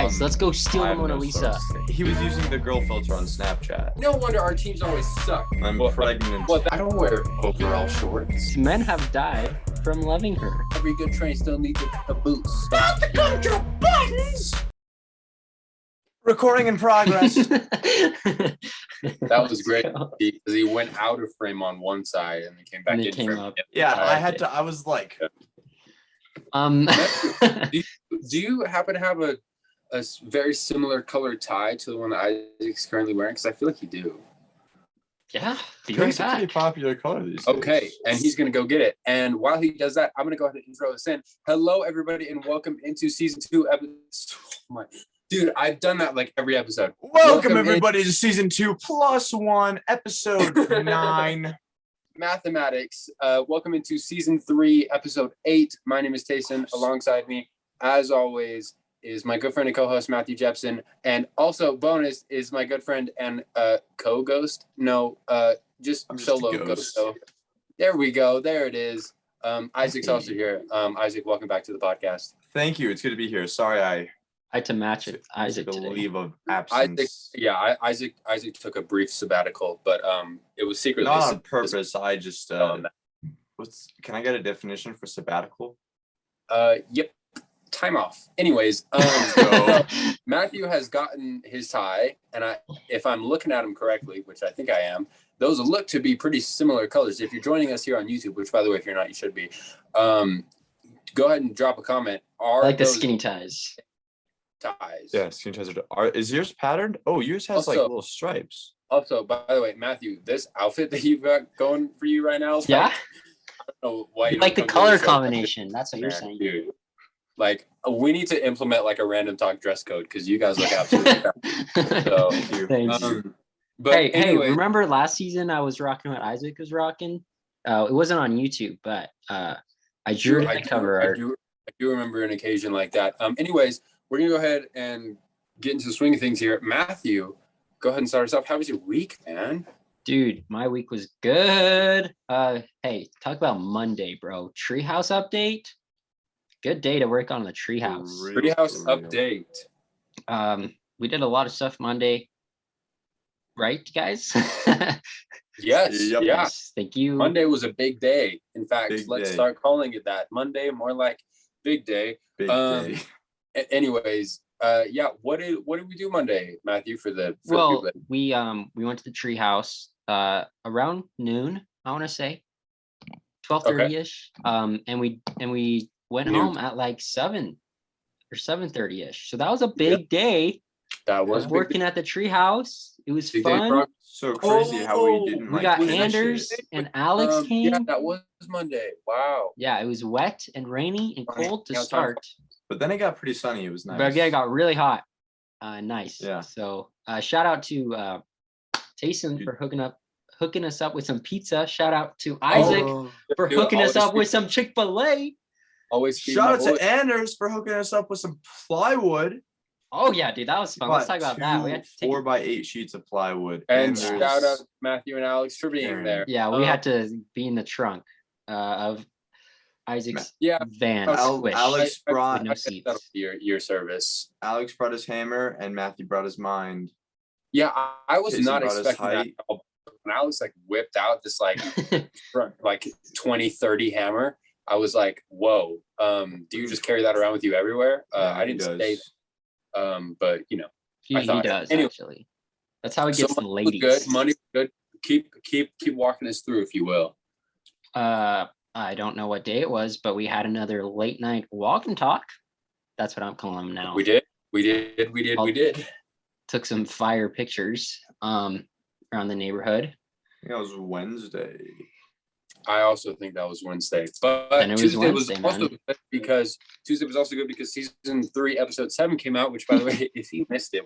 guys. Let's go steal the Mona Lisa. He was using the girl filter on Snapchat. No wonder our teams always suck. I'm pregnant. Well, I don't wear overall shorts. Men have died from loving her. Every good train still needs a caboose. Stop the control buttons! Recording in progress. That was great because he went out of frame on one side and then came back in frame. Up. Yeah, I was like. Do you happen to have a very similar colored tie to the one that Isaac's currently wearing? Because I feel like you do. Yeah, Pink's a pretty popular color these days. Okay, and he's gonna go get it. And while he does that, I'm gonna go ahead and intro us in. Hello, everybody, and welcome into season 2 episode. Dude, I've done that like every episode. Welcome everybody to season 2+1, episode 9. Mathematics. Welcome into season 3, episode 8. My name is Tacen. Alongside me, as always, is my good friend and co-host Matthew Jepson, and also bonus is my good friend and co-ghost. No, just solo ghost. So there we go. There it is. Isaac's also here. Isaac, welcome back to the podcast. Thank you. It's good to be here. Sorry, I had to match it. Isaac took a today. leave of absence. Isaac took a brief sabbatical, but it was secretly not on purpose. I just can I get a definition for sabbatical? Yep. Time off. Anyways, Matthew has gotten his tie, and if I'm looking at him correctly, which I think I am, those look to be pretty similar colors. If you're joining us here on YouTube, which by the way, if you're not, you should be, go ahead and drop a comment. I like the skinny ties. Yeah, skinny ties is yours patterned? Oh, yours has also, like little stripes. Also, by the way, Matthew, this outfit that you've got going for you right now is yeah. Like, I don't know why you like the color combination. That's what you're saying, dude. Like, we need to implement like a random talk dress code because you guys look absolutely fabulous. So, thank you. But anyway, hey, remember last season I was rocking what Isaac was rocking? It wasn't on YouTube, but I drew it in the cover art. I do remember an occasion like that. Anyways, we're gonna go ahead and get into the swing of things here. Matthew, go ahead and start us off. How was your week, man? Dude, my week was good. Hey, talk about Monday, bro. Treehouse update. Good day to work on the treehouse. Treehouse update. We did a lot of stuff Monday, right, guys? Yes. Yep. Yeah. Yes, thank you. Monday was a big day. In fact, let's day. start calling it that. Monday, more like big day. Big day. Anyways, yeah. What did we do Monday, Matthew? We went to the treehouse around noon. I want to say 12:30ish. And we went home at like 7 or 7:30ish. So that was a big day. That was working at the treehouse. It was fun. So crazy how we didn't. We got Anders and Alex came. Yeah, that was Monday. Wow. Yeah, it was wet and rainy and cold to start. But then it got pretty sunny. It was nice. But yeah, it got really hot. Nice. Yeah. So shout out to Tacen for hooking us up with some pizza. Shout out to Isaac for hooking us up with some Chick-fil-A. Always shout out to Anders for hooking us up with some plywood. Oh yeah, dude, that was fun. Let's talk about that. We had to 4x8 sheets of plywood. And shout out to Matthew and Alex for being there. Yeah, we had to be in the trunk of Isaac's van. Alex brought no seats. Your service. Alex brought his hammer and Matthew brought his mind. Yeah, I was not expecting that at all. When Alex like whipped out this like 20-30 hammer, I was like, whoa. Do you just carry that around with you everywhere? I didn't say that. But you know, he does anyway. Actually. That's how he gets the ladies. Good money, good. Keep walking us through, if you will. I don't know what day it was, but we had another late night walk and talk. That's what I'm calling them now. We did. Took some fire pictures around the neighborhood. I think that was Wednesday. I also think that was Wednesday, but Tuesday was also good because season 3, episode 7 came out. Which, by the way, if you missed it,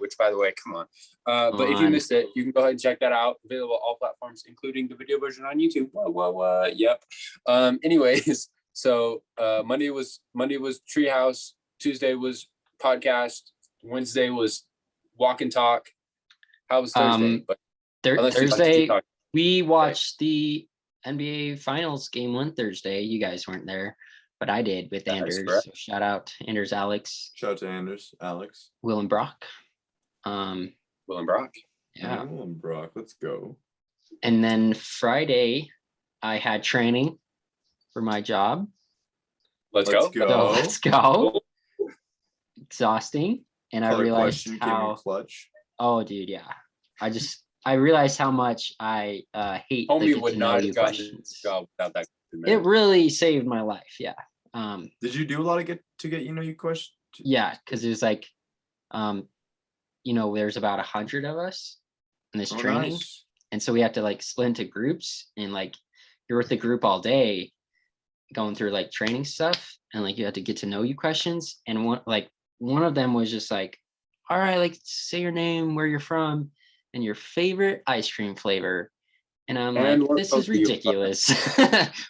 come on. But if you missed it, you can go ahead and check that out. Available on all platforms, including the video version on YouTube. What? Yep. Anyways, so Monday was Treehouse. Tuesday was podcast. Wednesday was walk and talk. How was Thursday? Thursday we watched the NBA Finals game one Thursday. You guys weren't there. but I did with That is Anders. correct. So shout out Anders, Alex, Shout out to Anders, Alex. Will, and Brock. Will and Brock. Yeah. Oh, Brock, let's go. And then Friday, I had training for my job. Let's Let's go. go. So let's go. Exhausting. And I Color realized question came in how, clutch. oh dude, yeah. I realized how much I hate the Homie get would to know not you have gotten questions. this job without that. It really saved my life. Yeah. Did you do a lot of get you questions? Yeah, because there's like, there's about 100 of us in this Oh, training. nice. And so we have to like split into groups, and like you're with the group all day going through like training stuff, and like you have to get to know you questions. And one of them was just like, all right, like say your name, where you're from, and your favorite ice cream flavor. And I'm And like, what this color is you are. ridiculous.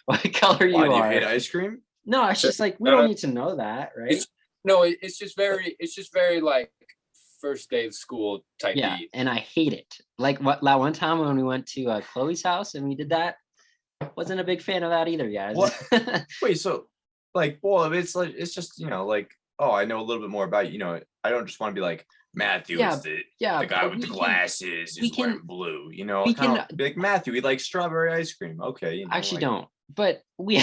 What color you Why do you are. hate ice cream? No, it's just like we don't need to know that, right? It's just very like first day of school type. Yeah, beat. and I hate it. Like that one time when we went to Chloe's house and we did that, wasn't a big fan of that either, guys. What? Wait, so like, well, it's just like, oh, I know a little bit more about you. I don't just want to be like Matthew Yeah, is the yeah, guy but with the we can- glasses we is wearing can- blue. we kind can- of be like Matthew. He likes strawberry ice cream. Okay, actually like, don't. But we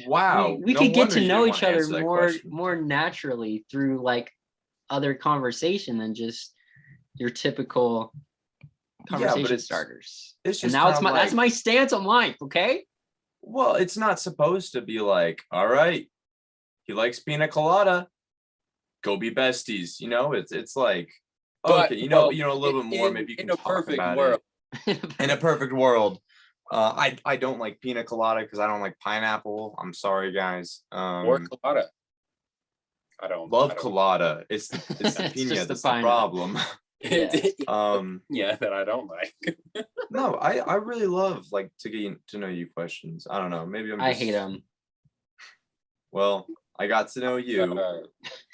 Wow, we no could get wonder to you know didn't each wanna other answer that more question. naturally through like other conversation than just your typical Yeah, but conversation starters. it's And just now it's kinda that's like- my stance on life, okay? Well, it's not supposed to be like, all right, he likes pina colada. Go be besties. It's like, But, okay, well, a little bit more. Maybe you in can a talk perfect about world. it. In a perfect world, I don't like pina colada because I don't like pineapple. I'm sorry, guys. Or colada. I don't Love I don't- colada. It's the It's pina just the that's the pineapple. problem. Yeah, that I don't like. No, I really love like to get to know you questions. I don't know. Maybe I hate them. Well, I got to know you.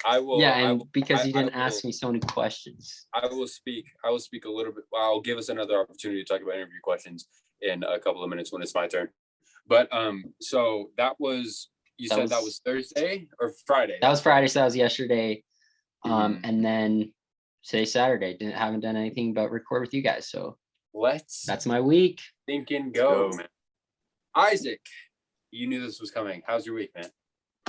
I will. Yeah, I and will- because I- you didn't I ask will- me so many questions. I will speak a little bit. Well, I'll give us another opportunity to talk about interview questions in a couple of minutes when it's my turn. But so that was that was Thursday or Friday? That was Friday, so that was yesterday. Mhm. And then today's Saturday. Haven't done anything but record with you guys. So Let's that's my week. think and Let's go, go. man. Isaac, you knew this was coming. How's your week, man?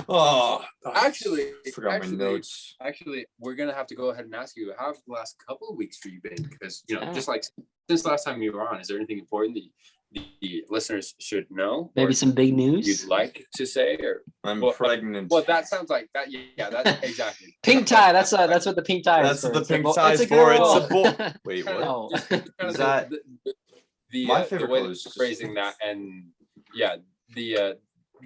Oh, Actually, forgot my notes. Actually, we're gonna have to go ahead and ask you how have the last couple of weeks for you been? Because Yeah. just like since the last time you were on, is there anything important that the listeners should know? Maybe or some big news. you'd like to say, or I'm well, pregnant. well, that sounds like that. Yeah, that's exactly. Pink tie. That's what the pink tie That's is. what the It's a pink bo- tie it's is a for. It's girl. a boy. Wait, Kind what? No. of, just kind Is of that- My the favorite way color that is you're just- phrasing that, and yeah,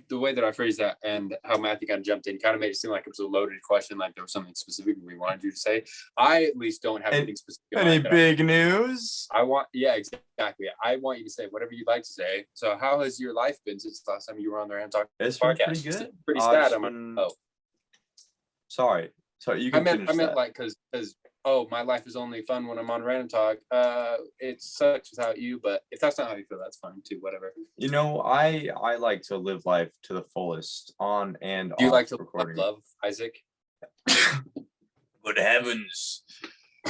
the way that I phrased that and how Matthew kind of jumped in kind of made it seem like it was a loaded question, like there was something specific we wanted you to say. I at least don't have anything specific. in Any mind that big news? yeah, exactly. I want you to say whatever you'd like to say. So how has your life been since the last time you were on the Random Talk It's been podcast? pretty good. Pretty I've sad. just I'm been- like, oh, Sorry, you I can meant finish that. like because my life is only fun when I'm on Random Talk. It sucks without you, but if that's not how you feel, that's fine too. Whatever. I like to live life to the fullest on and Do you off like to recording. love Isaac? Good heavens.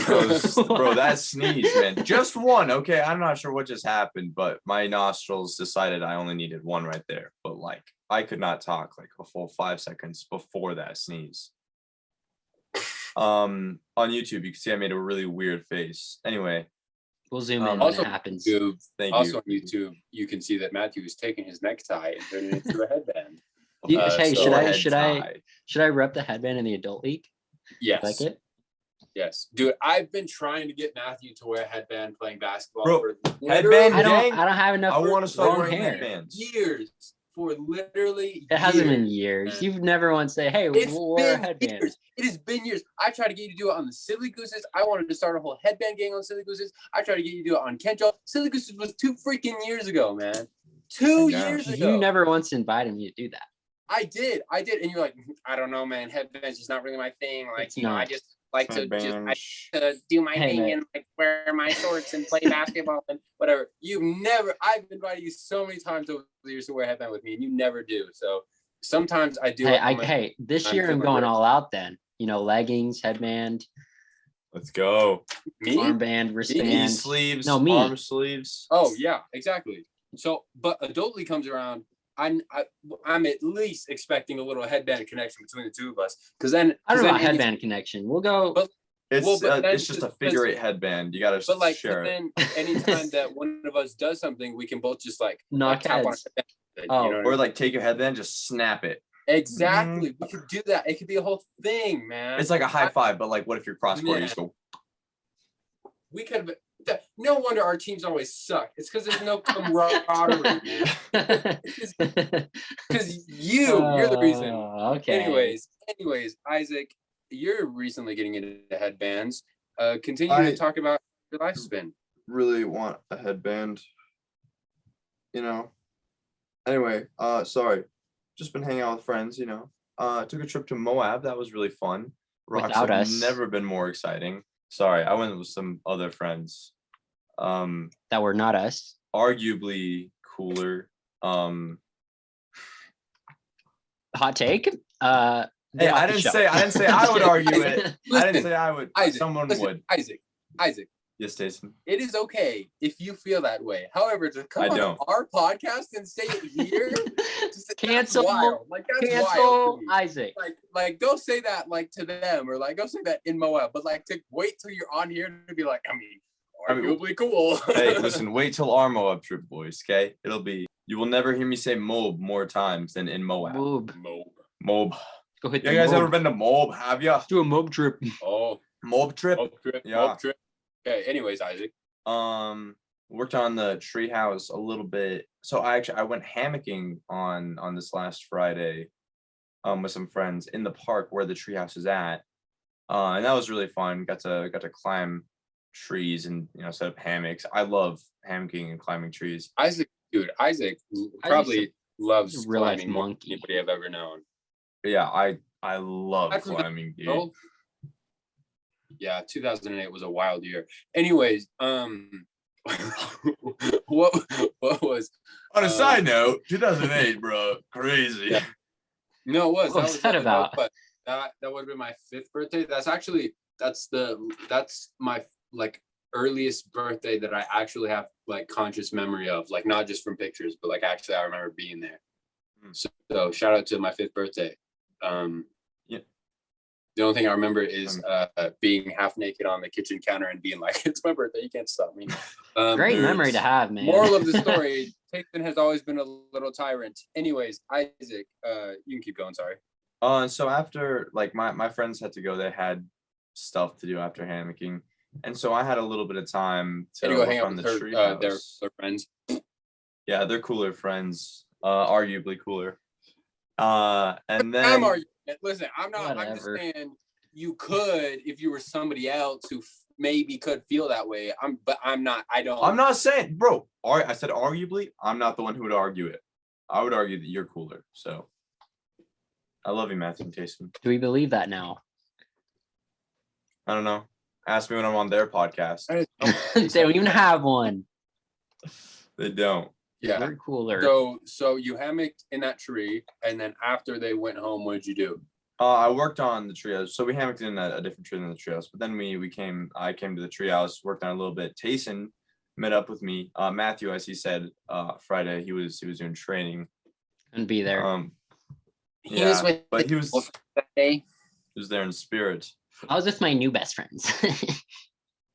Bro, that sneeze, man. Just one. Okay, I'm not sure what just happened, but my nostrils decided I only needed one right there. But like, I could not talk like a full 5 seconds before that sneeze. On YouTube, you can see I made a really weird face. Anyway, We'll zoom in when Also, it happens. thank Also you. on YouTube, you can see that Matthew is taking his necktie and turning it into a headband. Hey, so should I rep the headband in the adult league? Yes. Like it? Yes. Dude, I've been trying to get Matthew to wear a headband playing basketball Bro, for headband I gang? don't have enough I want to start long wearing hair. headbands. years. For literally It hasn't been years. years. You've never once say, hey, It's we'll wear a been headband. years. It has been years. I tried to get you to do it on the Silly Gooses. I wanted to start a whole headband gang on Silly Gooses. I tried to get you to do it on Kenjo. Silly Gooses was 2 freaking years ago, man. 2 I know. years ago. You never once invited me to do that. I did. And you're like, I don't know, man. Headbands is not really my thing. Like, It's I not. just like to Headbands. do my Hey, thing man. and like wear my shorts and play basketball and whatever. I've invited you so many times over the years to wear a headband with me, and you never do. So sometimes I do. Hey, this year I'm going all out then. You know, leggings, headband. Let's go. Me? Armband, wristband. Knee sleeves, No, me. arm sleeves. Oh yeah, exactly. So, but adultly comes around. I'm at least expecting a little headband connection between the two of us, because then I don't know about headband connection. We'll go. But, It's just a figure 8 headband. You gotta share it. Then anytime that one of us does something, we can both just like knock tap heads. on it. Or like take your headband, just snap it. Exactly. We could do that. It could be a whole thing, man. It's like a high five, but like, what if you're cross-court? You just go. We could have. No wonder our teams always suck. It's because there's no camaraderie, man. Because you're the reason. Okay. Anyways, Isaac, you're recently getting into headbands. Continue to talk about your lifespan. Really want a headband. You know. Anyway, sorry. Just been hanging out with friends, you know. Took a trip to Moab. That was really fun. Rocks Without have us. never been more exciting. Sorry, I went with some other friends. That were not us. Arguably cooler. Hot take. Hey, I didn't say I would argue it. I didn't say I would. Isaac, Someone would. Isaac. Yes, Tacen. It is okay if you feel that way. However, to come I on don't. our podcast and say it here, Cancel. That's wild. Like that's wild Cancel to me. Isaac. Like go say that like to them, or like go say that in Moab, but like to wait till you're on here to be like, arguably cool. Hey, listen, wait till our Moab trip, boys, okay? You will never hear me say Moab more times than in Moab. Moab. Go hit You the guys Moab. ever been to Moab, have ya? Do a Moab trip. Oh, Moab trip? Yeah. Moab trip. Okay, anyways, Isaac. Worked on the treehouse a little bit. So I went hammocking on this last Friday with some friends in the park where the treehouse is at. And that was really fun. Got to climb trees and set up hammocks. I love hammocking and climbing trees. Isaac probably loves real life climbing more than monkey. anybody I've ever known. But yeah, I love I forgot- climbing, dude. Oh. Yeah, 2008 was a wild year. Anyways, what was On a side note, 2008, bro, crazy. Yeah. No, it was. What was that about? But that would have been my 5th birthday. That's my like earliest birthday that I actually have like conscious memory of, like not just from pictures, but like actually I remember being there. So shout out to my 5th birthday. The only thing I remember is being half naked on the kitchen counter and being like, "It's my birthday, you can't stop me." Great memory to have, man. Moral of the story: Tacen has always been a little tyrant. Anyways, Isaac, you can keep going. Sorry. So after like my friends had to go, they had stuff to do after hammocking, and so I had a little bit of time to go work hang out on the with treehouse. their friends. Yeah, they're cooler friends. Arguably cooler. And then I'm arguing. Listen, I'm not. I'm just Whatever. saying you could if you were somebody else who maybe could feel that way. But I'm not. I don't. I'm not saying, bro. I said arguably. I'm not the one who would argue it. I would argue that you're cooler. So I love you, Matthew and Tacen. Do we believe that now? I don't know. Ask me when I'm on their podcast. They don't even have one. They don't. Yeah. We're cooler. So you hammocked in that tree, and then after they went home, what did you do? I worked on the treehouse. So we hammocked in a different tree than the treehouse. But then I came to the treehouse, worked on it a little bit. Tacen met up with me. Matthew, as he said, Friday, he was doing training. And be there. He was with but he was that day. He was there in spirit, I was with my new best friends.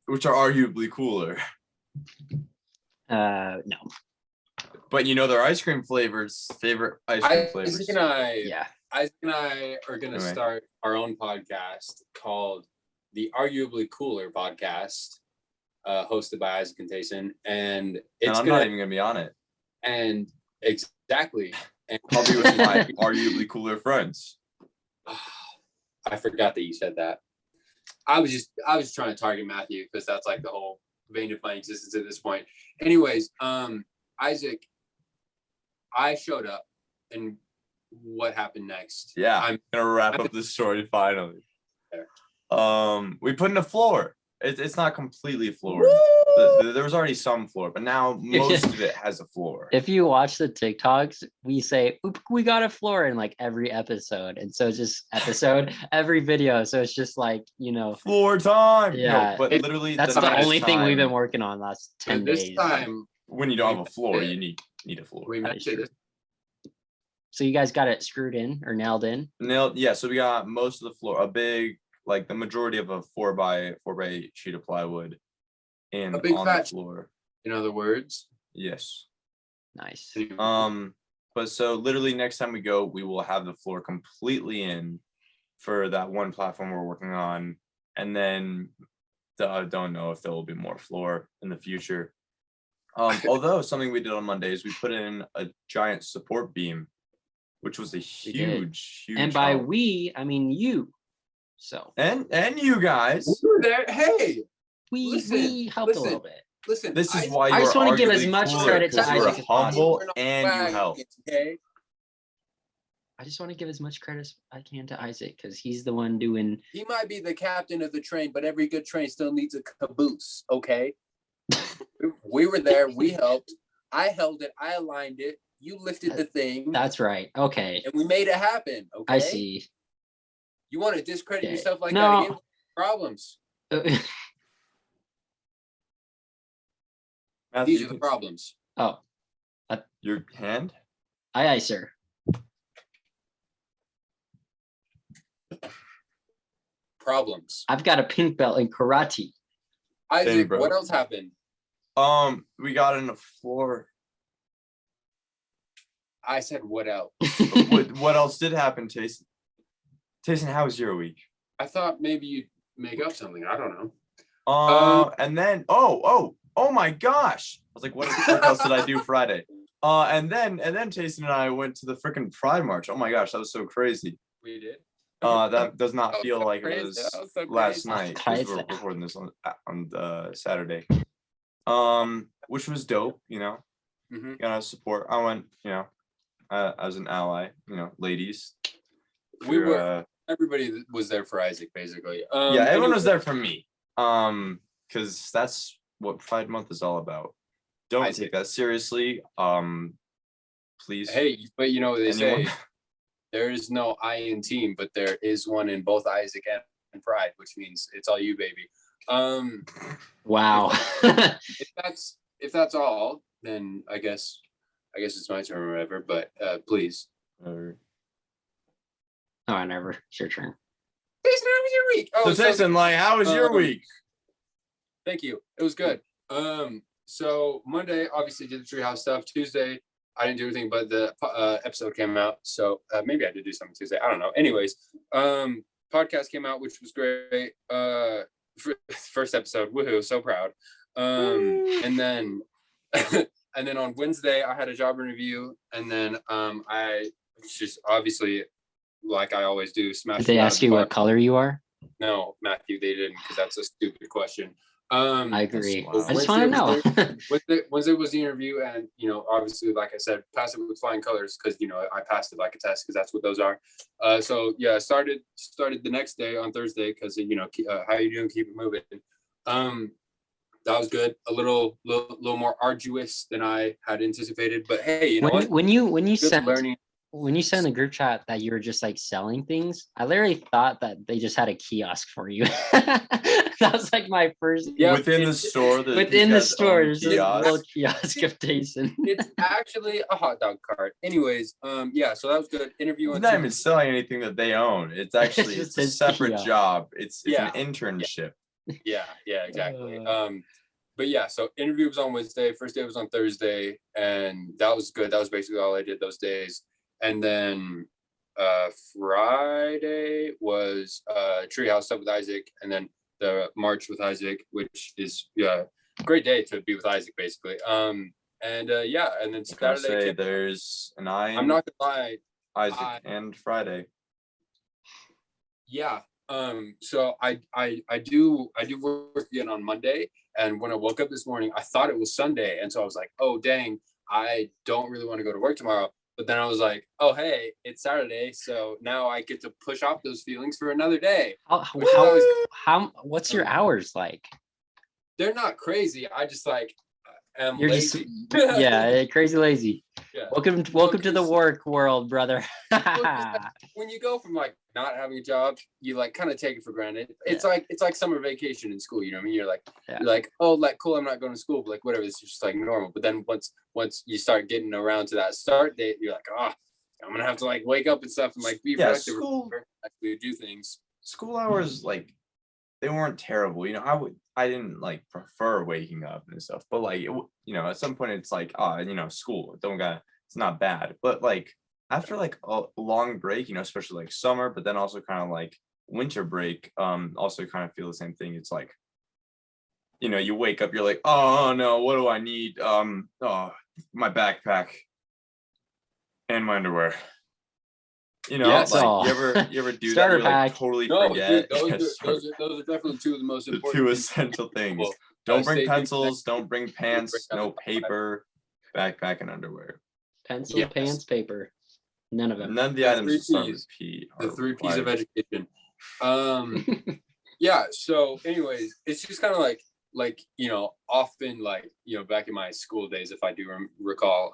which are arguably cooler. No. But their ice cream favorite ice cream flavors. Isaac and I are gonna Anyway. start our own podcast called the Arguably Cooler Podcast, hosted by Isaac and Tacen, and And it's I'm gonna not even gonna be on it. and exactly. And I'll be with my arguably cooler friends. I forgot that you said that. I was trying to target Matthew because that's like the whole vein of my existence at this point. Anyways, Isaac, I showed up, and what happened next? Yeah, I'm gonna wrap I'm- up this story finally. There. We put in a floor. It's not completely floored. Woo! There was already some floor, but now most of it has a floor. If you watch the TikToks, we say, "Oop, we got a floor" in like every episode. And so it's just every video. So it's just like, Floor time. Yeah, No, but literally that's the the next only thing we've been time, working on last 10 This days. time when you don't have a floor, you need a floor. we That is matched it. So you guys got it screwed in or nailed in? Nailed. Yeah, so we got most of the floor, a big, like the majority of a 4x8 sheet of plywood, and A big on fat the floor. In other words. Yes. Nice. But so literally next time we go, we will have the floor completely in for that one platform we're working on, and then I don't know if there will be more floor in the future. Although something we did on Monday is we put in a giant support beam, which was a huge. And by help. we, I mean you. So and you guys, We were there. Hey, we helped a little bit. listen. this is why you I just are want to give as arguably much cooler, credit to 'cause you were Isaac as humble possible. and you helped. Okay. I just want to give as much credit as I can to Isaac because he's the one doing. He might be the captain of the train, but every good train still needs a caboose. Okay. We were there. We helped. I held it. I aligned it. You lifted the thing. That's right. Okay. And we made it happen. Okay. I see. You want to discredit Okay. yourself like No. that again? Problems. Matthew, These are the problems. Oh, your hand. aye, sir. Problems. I've got a pink belt in karate. Isaac, bro. what else happened? We got in the floor. I said, what else? What else did happen, Tacen? Tacen, how was your week? I thought maybe you'd make up something. I don't know. And then oh my gosh. I was like, what else did I do Friday? And then Tacen and I went to the freaking Pride March. Oh my gosh, that was so crazy. We did. That does not That was feel so like crazy. it was That was so last crazy. night because we're recording this on Saturday. Which was dope, Mhm. Gotta support. I went, as an ally, ladies. We were. Everybody was there for Isaac, basically. Yeah, everyone was there for me. Because that's what Pride Month is all about. Don't take that seriously. Please. Hey, but you know what they Anyone? say. There is no I in team, but there is one in both Isaac and Pride, which means it's all you, baby. Wow. If that's all, then I guess it's my turn or whatever. But please. Oh, I never. It's your turn. Jason, how was your week? So Tacen, like, how was your week? Thank you. It was good. So Monday, obviously did the treehouse stuff. Tuesday, I didn't do anything, but the episode came out. So maybe I did do something Tuesday. I don't know. Anyways, podcast came out, which was great. First episode. Woohoo. So proud. And then and then on Wednesday, I had a job interview. And then I just obviously, like I always do, smash. Did they ask you what color you are? No, Matthew, they didn't, because that's a stupid question. I agree. Wow. I just want to know. Wednesday was the interview, and obviously, like I said, pass it with flying colors because I passed it like a test because that's what those are. So yeah, started the next day on Thursday because how you doing? Keep it moving. That was good. A little more arduous than I had anticipated, but hey, you know what? When you Good sent learning. when you sent in the group chat that you were just like selling things, I literally thought that they just had a kiosk for you. That was like my first. Yeah, within the store. Within the store, there's a kiosk. little kiosk of Tacen. It's actually a hot dog cart. Anyways, yeah, so that was good. Interview He's on not Tuesday. even selling anything that they own. It's actually It's it's a his separate kiosk. job. It's Yeah. an internship. Yeah, exactly. Uh. But yeah, so interview was on Wednesday, first day was on Thursday, and that was good. That was basically all I did those days. And then Friday was treehouse stuff with Isaac, and then the march with Isaac, which is great day to be with Isaac, basically. And yeah, and then I was gonna Saturday say there's an eye. I'm not gonna lie, Isaac and Friday. yeah. So I do work again on Monday, and when I woke up this morning, I thought it was Sunday, and so I was like, oh dang, I don't really want to go to work tomorrow. But then I was like, oh, hey, it's Saturday. So now I get to push off those feelings for another day. What's your hours like? They're not crazy. I just like am You're lazy. crazy lazy. Yeah. Welcome to the work world, brother. When you go from like not having a job, you like kind of take it for granted. It's like summer vacation in school. You know what I mean? You're like, oh, like cool, I'm not going to school, but like whatever. It's just like normal. But then once you start getting around to that start date, you're like, oh, I'm gonna have to like wake up and stuff and like be productive, actually do things. School hours, like, they weren't terrible. I didn't like prefer waking up and stuff, but like at some point it's like, school, it's not bad. But like after like a long break, especially like summer, but then also kind of like winter break, also kind of feel the same thing. It's like, you wake up, you're like, oh no, what do I need? My backpack and my underwear. Yes. Like you ever do that? You like totally forget. Dude, those are definitely two of the most important. Two essential things. Don't bring pencils. Don't bring pants. No paper. Backpack and underwear. Pencil, pants, paper. None of them. None of the items that start with P. The 3 P's of education. Yeah. So, anyways, it's just kind of like often like back in my school days, if I do recall,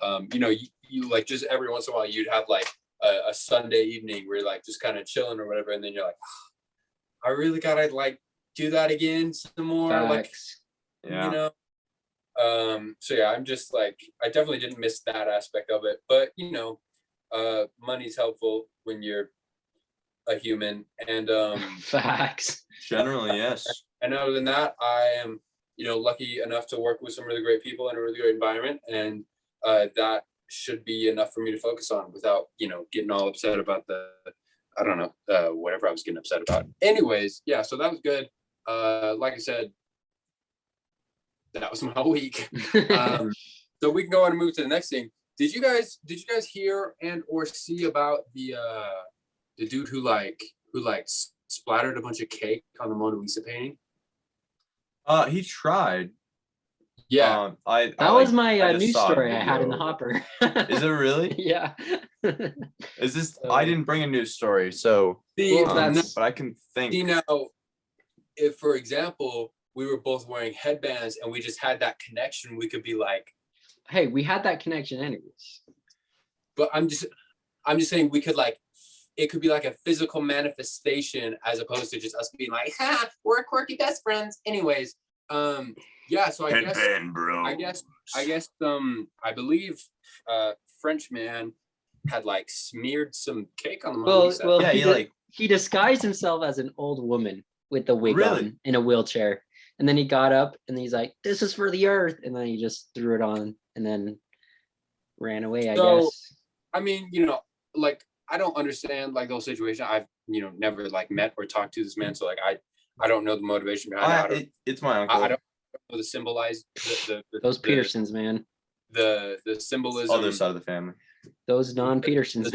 you like just every once in a while you'd have like a Sunday evening where you're like just kind of chilling or whatever, and then you're like, I really gotta like do that again some more. Facts. Like, so yeah, I'm just like, I definitely didn't miss that aspect of it, but money's helpful when you're a human, and facts. Generally, yes. And other than that, I am lucky enough to work with some really great people in a really great environment, and that should be enough for me to focus on without getting all upset about whatever I was getting upset about. Anyways, yeah, so that was good. Like I said, that was my week. So we can go on and move to the next thing. Did you guys hear and or see about the dude who splattered a bunch of cake on the Mona Lisa painting? He tried. Yeah, that was my news story I had in the hopper. Is it really? Yeah. Is this? I didn't bring a news story, so but I can think. If for example we were both wearing headbands and we just had that connection, we could be like, hey, we had that connection anyways. But I'm just saying we could like, it could be like a physical manifestation as opposed to just us being like, ha, we're quirky best friends. Anyways, yeah, so I guess I believe French man had like smeared some cake on the Mona Lisa. Well, yeah, he disguised himself as an old woman with the wig on in a wheelchair, and then he got up and he's like, "This is for the earth," and then he just threw it on and then ran away. I guess. I mean, like I don't understand like those situations. I've never like met or talked to this man, so like I don't know the motivation behind it. It's my uncle. I don't know the symbolize those Petersons, man. The symbolism. Other side of the family. Those non-Petersons.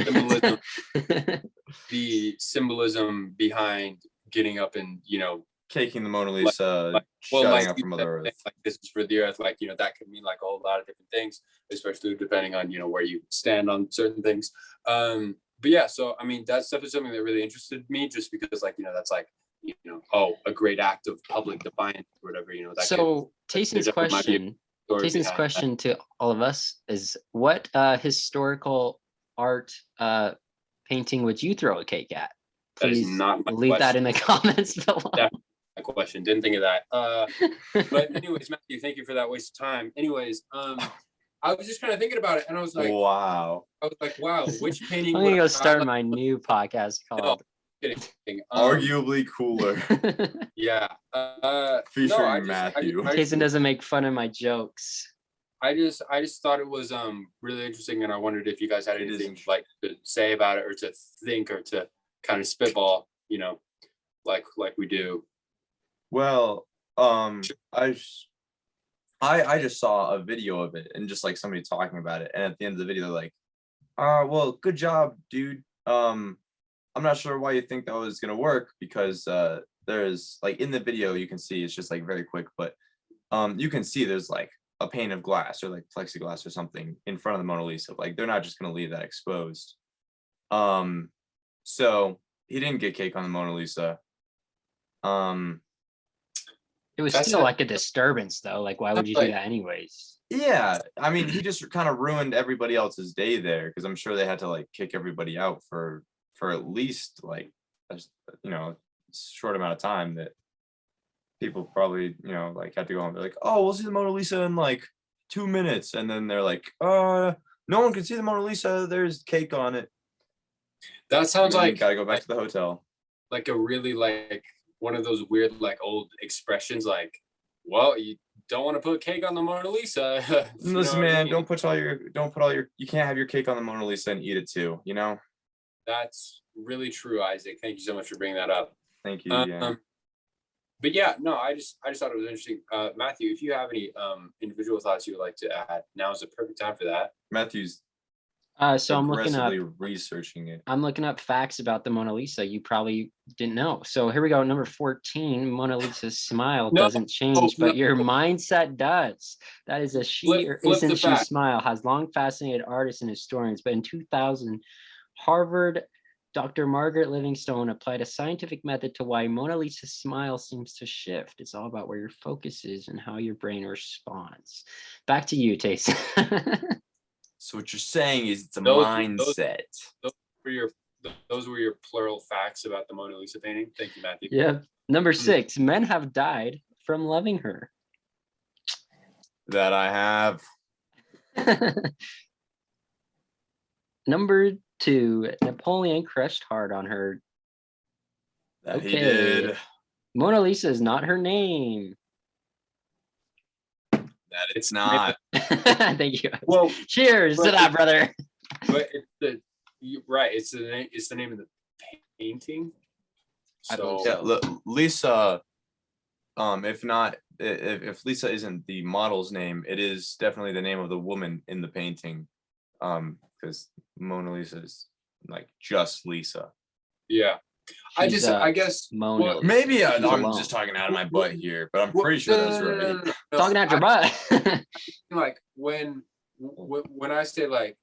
The symbolism behind getting up and caking the Mona Lisa, shutting up from Mother Earth. Like this is for the earth, like that could mean like a whole lot of different things, especially depending on where you stand on certain things. But yeah, so I mean that stuff is something that really interested me, just because like that's like a great act of public defiance or whatever. That so Tacen's question to all of us is, what historical art painting would you throw a cake at? Please leave that in the comments below. My question, didn't think of that. But anyways, Matthew, thank you for that waste of time. Anyways, I was just kind of thinking about it, and I was like, wow, which painting? I'm gonna go start my new podcast called Arguably Cooler. Yeah. Featuring Matthew. Tacen doesn't make fun of my jokes. I just thought it was really interesting, and I wondered if you guys had anything like to say about it, or to think, or to kind of spitball, like we do. Well, I just saw a video of it, and just like somebody talking about it, and at the end of the video, like, well, good job, dude. I'm not sure why you think that was gonna work, because there's like in the video you can see it's just like very quick, but you can see there's like a pane of glass or like plexiglass or something in front of the Mona Lisa. Like they're not just gonna leave that exposed. So he didn't get cake on the Mona Lisa. It was still like a disturbance though. Like, why would you do that anyways? Yeah, I mean, he just kind of ruined everybody else's day there because I'm sure they had to like kick everybody out for at least like a, short amount of time that people probably like had to go and be like, oh, we'll see the Mona Lisa in like 2 minutes, and then they're like, no one can see the Mona Lisa. There's cake on it. That sounds like gotta go back to the hotel. Like a really like one of those weird like old expressions like, well, you don't want to put cake on the Mona Lisa. Listen, man, don't put all your you can't have your cake on the Mona Lisa and eat it too, That's really true, Isaac. Thank you so much for bringing that up. Thank you. But yeah, no, I just thought it was interesting. Matthew, if you have any individual thoughts you would like to add, now is the perfect time for that. Matthew's so I'm looking up researching it. I'm looking up facts about the Mona Lisa you probably didn't know. So here we go. Number 14, Mona Lisa's smile doesn't change, but your mindset does. That is a she or isn't she smile has long fascinated artists and historians, but in 2000, Harvard Dr. Margaret Livingstone applied a scientific method to why Mona Lisa's smile seems to shift. It's all about where your focus is and how your brain responds. Back to you, Tacen. So what you're saying is it's a mindset. Those were your plural facts about the Mona Lisa painting. Thank you, Matthew. Yeah. Number 6, men have died from loving her. That I have. Number 2, Napoleon crushed hard on her. That he did. Mona Lisa is not her name. That it's not. Thank you. Well, cheers to that, brother. But it's the name of the painting. So yeah, Lisa. If Lisa isn't the model's name, it is definitely the name of the woman in the painting. Because Mona Lisa is like just Lisa. Yeah. I guess Mona maybe I'm just talking out of my butt here, but I'm pretty sure that's right. Talking out your butt. Like when I say like,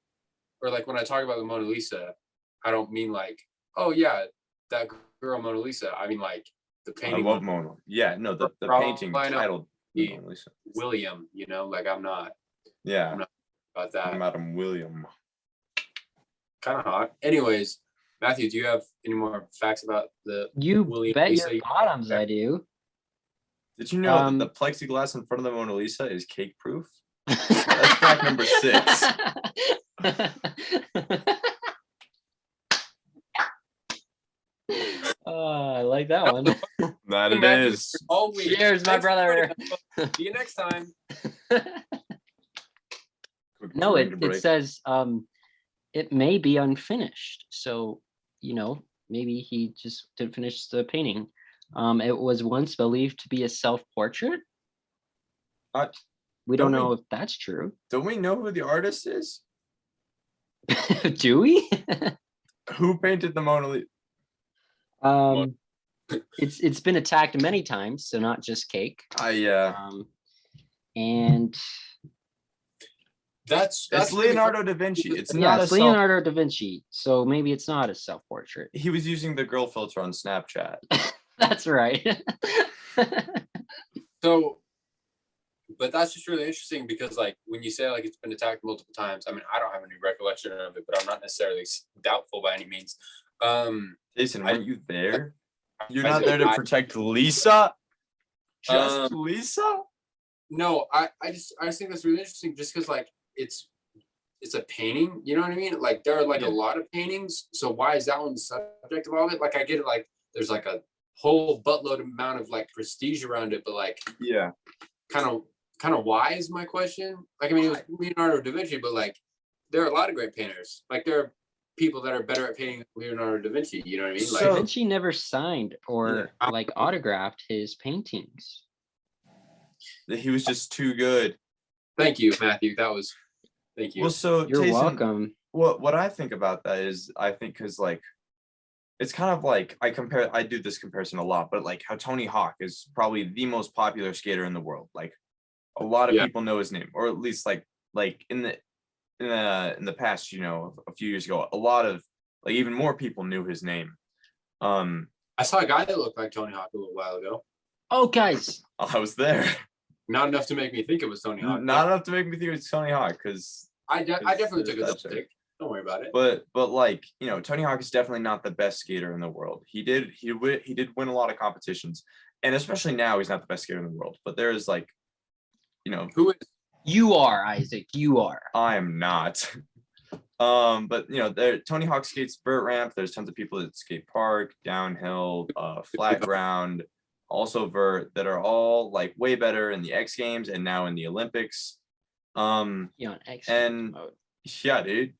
or like when I talk about the Mona Lisa, I don't mean like, oh yeah, that girl Mona Lisa. I mean like the painting. I love Mona. Yeah, no, the painting titled Mona Lisa. William, like I'm not. Yeah. I'm not about that. Madam William. Kind of hot. Anyways, Matthew, do you have any more facts about the William bet Lisa? Your bottoms I do. Did you know that the plexiglass in front of the Mona Lisa is cake proof? That's fact number 6. I like that one. That it is. Cheers, my brother. See you next time. No, it says it may be unfinished. So, maybe he just didn't finish the painting. It was once believed to be a self-portrait. We don't know if that's true. Don't we know who the artist is? Do we? Who painted the Mona Lisa? It's been attacked many times, so not just Cake. Yeah. And that's Leonardo da Vinci. It's Leonardo da Vinci. So maybe it's not a self-portrait. He was using the girl filter on Snapchat. That's right. So, but that's just really interesting because like when you say like it's been attacked multiple times, I mean, I don't have any recollection of it, but I'm not necessarily doubtful by any means. Jason, weren't you there? You're not there to protect Lisa? Just Lisa? No, I just think that's really interesting just because like it's a painting, you know what I mean? Like there are like a lot of paintings, so why is that one the subject of all of it? Like I get it, like there's like a whole buttload amount of like prestige around it, but like kind of why is my question? Like I mean, it was Leonardo da Vinci, but like there are a lot of great painters. Like there are people that are better at painting than Leonardo da Vinci. You know what I mean? Like Da Vinci never signed or like autographed his paintings. He was just too good. Thank you, Matthew. Thank you. Well, so you're Tacen, welcome. What I think about that is I think because like it's kind of like I do this comparison a lot, but like how Tony Hawk is probably the most popular skater in the world. Like A lot of Yeah. people know his name, or at least like in the past, you know, a few years ago, a lot of like even more people knew his name. I saw a guy that looked like Tony Hawk a little while ago. Oh, guys. I was there. Not enough to make me think it was Tony Hawk. Not enough to make me think it was Tony Hawk, because I definitely took a that's double take. Don't worry about it. but like, you know, Tony Hawk is definitely not the best skater in the world. He did win a lot of competitions, and especially now he's not the best skater in the world. But there is like, you know, Who is? You are, Isaac. You are. I am not. But you know, Tony Hawk skates vert ramp. There's tons of people that skate park, downhill, flat ground, also vert, that are all like way better in the X Games and now in the Olympics. You know, And yeah, dude.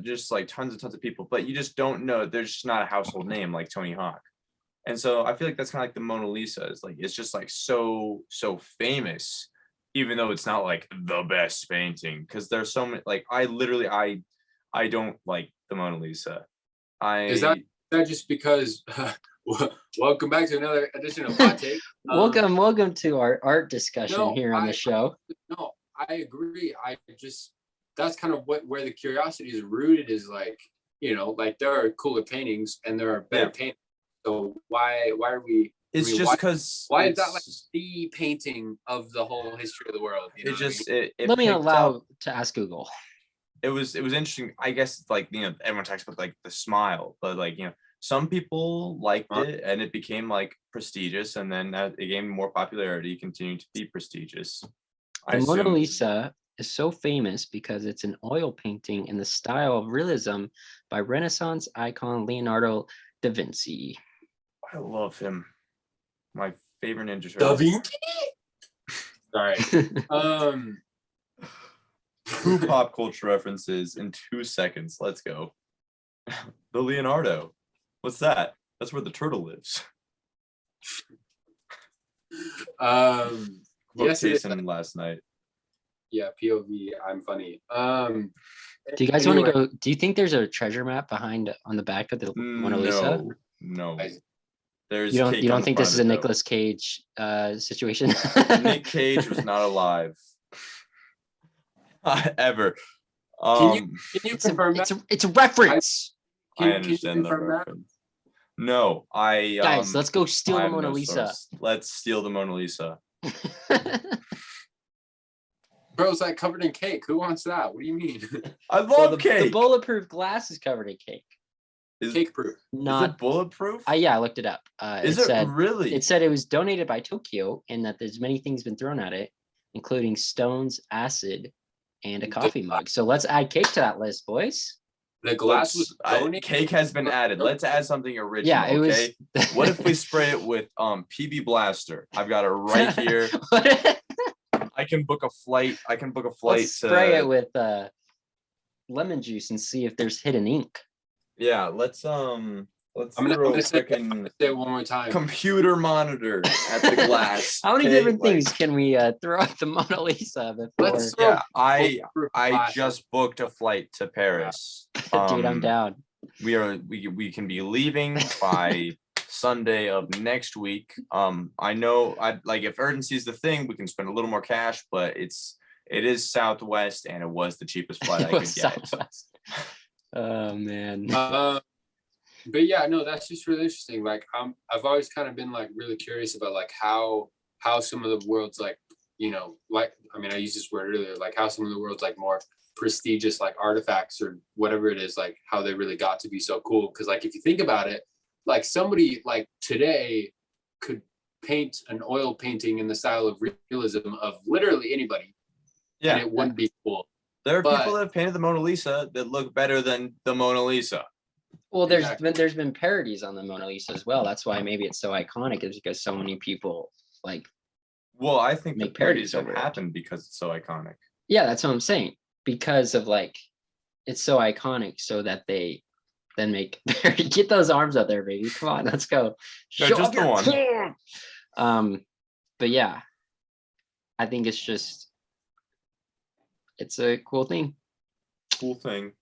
Just like tons of people, but you just don't know. There's just not a household name like Tony Hawk. And so I feel like that's kind of like the Mona Lisa. Is like, it's just like so famous, even though it's not like the best painting, because there's so many. Like I don't like the Mona Lisa. Is that just because? Welcome back to another edition of Hot Take. Welcome to our art discussion here on the show. No, I agree. That's kind of where the curiosity is rooted, is like, you know, like there are cooler paintings and there are better paintings. So why are we? It's just because why is that like the painting of the whole history of the world? You know it just what I mean? Let me picked allow up- to ask Google. It was interesting. I guess like, you know, everyone talks about like the smile, but like, you know, some people liked it and it became like prestigious, and then it gained more popularity, continued to be prestigious. The Mona Lisa is so famous because it's an oil painting in the style of realism by Renaissance icon Leonardo da Vinci. I love him. My favorite Ninja Da Turtle. Vinci. Sorry. Two pop culture references in 2 seconds. Let's go. The Leonardo. What's that? That's where the turtle lives. Yes, it is. Tacen last night. Yeah, POV. I'm funny. Do you guys want to go? Do you think there's a treasure map behind on the back of the Mona Lisa? No. I- There's You cake don't on the think this front is a of it, though. Nicolas Cage situation? Nick Cage was not alive. Ever. Can you confirm that? It's a reference. I understand that confirm that? reference. No, Guys, let's go steal I the have Mona no Lisa. source. Let's steal the Mona Lisa. Bro, it's like covered in cake. Who wants that? What do you mean? I love Well, the cake. bulletproof glass is covered in cake. Cake proof. Is Not. it bulletproof? Yeah, I looked it up. Is it really? It said it was donated by Tokyo, and that there's many things been thrown at it, including stones, acid, and a coffee mug. So let's add cake to that list, boys. The glass was donated. Cake has been added. Let's add something original. Yeah, it okay? was. What if we spray it with PB Blaster? I've got it right here. I can book a flight. Let's spray it with lemon juice and see if there's hidden ink. Yeah, let's I'm throw gonna a say freaking it one more time. computer monitor at the glass. How many okay? different Like, things can we throw at the Mona Lisa before? Let's throw Yeah, I glass. just booked a flight to Paris. Dude, I'm down. We can be leaving by Sunday of next week. I know if urgency is the thing, we can spend a little more cash, but it is Southwest, and it was the cheapest flight I It could was get. Southwest. Oh man. But yeah, no, that's just really interesting. Like, I've always kind of been like really curious about like how some of the world's like, you know, like, I mean, I used this word earlier, like how some of the world's like more prestigious like artifacts or whatever it is, like how they really got to be so cool. Because like if you think about it, like somebody like today could paint an oil painting in the style of realism of literally anybody, Yeah, and it wouldn't be cool. there are but- people that have painted the Mona Lisa that look better than the Mona Lisa. Well, there's Exactly. been parodies on the Mona Lisa as well. That's why maybe it's so iconic, is because so many people like. Well, I think the Make parodies parodies have over it. happened because it's so iconic. Yeah, that's what I'm saying. Because of like, it's so iconic, so that they then make get those arms out there, baby. Come on, let's go. No, Show just off the your one. core. But yeah, I think it's a cool thing. Cool thing.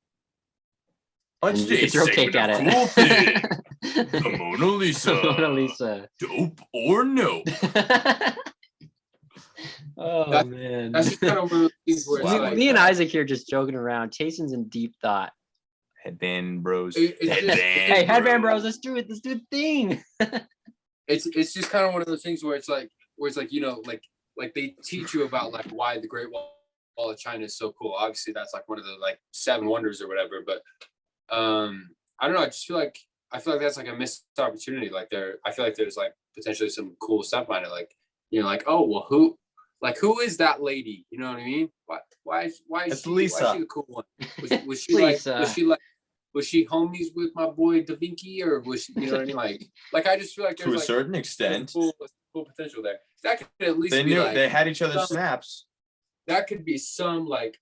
And you can throw cake at it. Cool thing. The Mona Lisa. Mona Lisa. Dope or no? Oh man. That's just kind of one of those things where it's Wow. like, Me and Isaac here just joking around. Tacen's in deep thought. Headband bros. It's just- Hey, headband bros, let's do it. Let's do a thing. it's just kind of one of those things where it's like you know, like they teach you about like why the Great Wall of China is so cool. Obviously, that's like one of the like 7 wonders or whatever. But I don't know. I feel like that's like a missed opportunity. I feel like there's like potentially some cool stuff behind it. Like, you know, like, oh well, who is that lady? You know what I mean? Why is It's she? Lisa. Why is she the cool one? Was she like? Lisa. Was she homies with my boy Da Vinci, or was she? You know what I mean? Like I just feel like there's To a like certain some extent, cool potential there. That could at least they be knew like, they had each other's some- snaps. that could be some like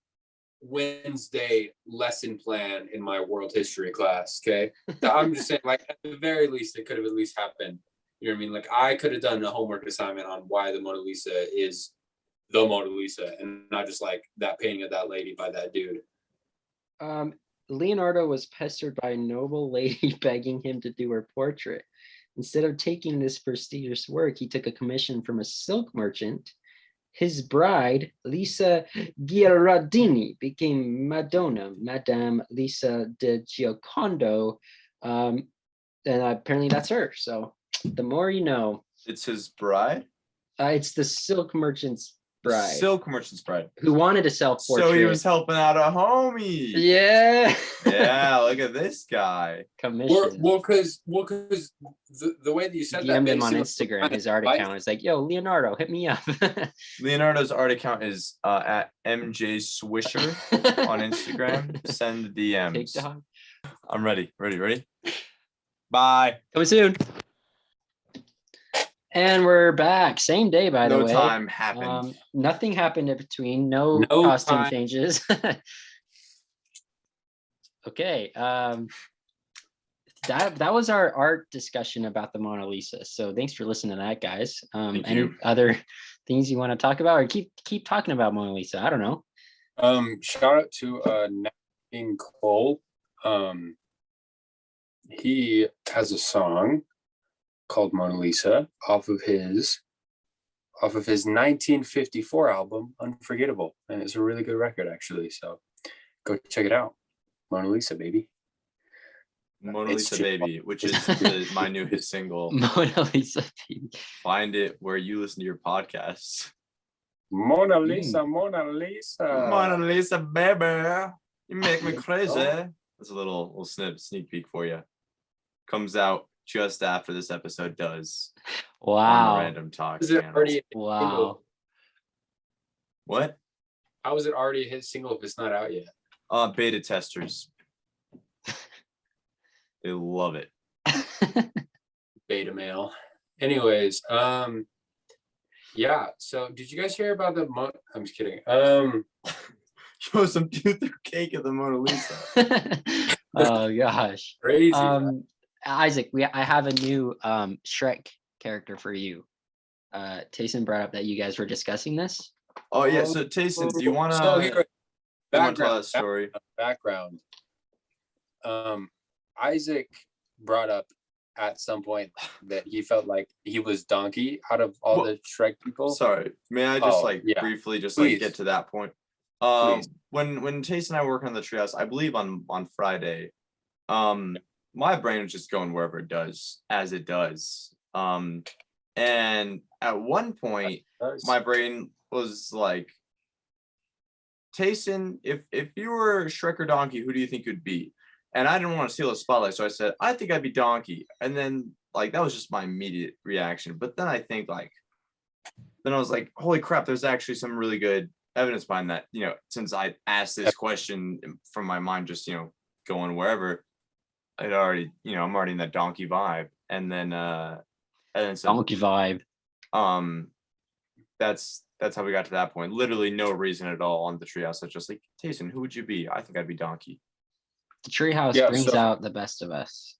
Wednesday lesson plan in my world history class. Okay, I'm just saying, like at the very least, it could have at least happened. You know what I mean? Like I could have done a homework assignment on why the Mona Lisa is the Mona Lisa, and not just like that painting of that lady by that dude. Leonardo was pestered by a noble lady begging him to do her portrait. Instead of taking this prestigious work, he took a commission from a silk merchant. His bride, Lisa Gherardini, became Madonna, Madame Lisa de Giocondo. And apparently that's her. So the more you know. It's his bride. It's the silk merchant's The bride silk merchant's bride. who wanted to self-portrait. So he was helping out a homie. Yeah. Yeah, look at this guy. Commission. Well, because the way that you said that DM'd him makes on it Instagram. His art account is like, yo, Leonardo, hit me up. Leonardo's art account is at MJ Swisher on Instagram. Send DMs. TikTok. I'm ready. Ready? Bye. Coming soon. And we're back. Same day, by the No way. time happened. Nothing happened in between. No No costume time. changes. Okay. That was our art discussion about the Mona Lisa. So thanks for listening to that, guys. Thank Any you. other things you want to talk about, or keep talking about Mona Lisa? I don't know. Shout out to Nat King Cole. He has a song called Mona Lisa off of his 1954 album Unforgettable, and it's a really good record actually. So go check it out. Mona Lisa, baby. Mona It's Lisa too- Baby, which is my new hit single. Mona Lisa. Find it where you listen to your podcasts. Mona Lisa, Mona Lisa. Mona Lisa, baby, you make me crazy. That's a little sneak peek for you. Comes out just after this episode does on the Wow. Random Talk Is it channel. already Wow. What? How is it already a hit single if it's not out yet? Beta testers. They love it. Beta male. Anyways, yeah. So did you guys hear about I'm just kidding. Show some dude through cake of the Mona Lisa. Oh gosh. Crazy. Isaac, I have a new Shrek character for you. Tayson brought up that you guys were discussing this. Oh yeah, so Tayson, do you wanna So here, tell background, that story? background. Isaac brought up at some point that he felt like he was donkey out of all Well, the Shrek people. Sorry, may I just yeah. briefly just Please. get to that point? Please. When Tayson and I work on the treehouse, I believe on Friday, my brain was just going wherever it does, as it does. And at one point, my brain was like, Tayson, if you were Shrek or Donkey, who do you think you'd be? And I didn't want to steal a spotlight, so I said, I think I'd be Donkey. And then that was just my immediate reaction. But then I was like, holy crap, there's actually some really good evidence behind that. Since I asked this question from my mind, just going wherever, I'm already in that Donkey vibe. And then so Donkey vibe. that's how we got to that point. Literally no reason at all on the treehouse. I was just like, Tayson, who would you be? I think I'd be Donkey. The treehouse Yeah, brings so- out the best of us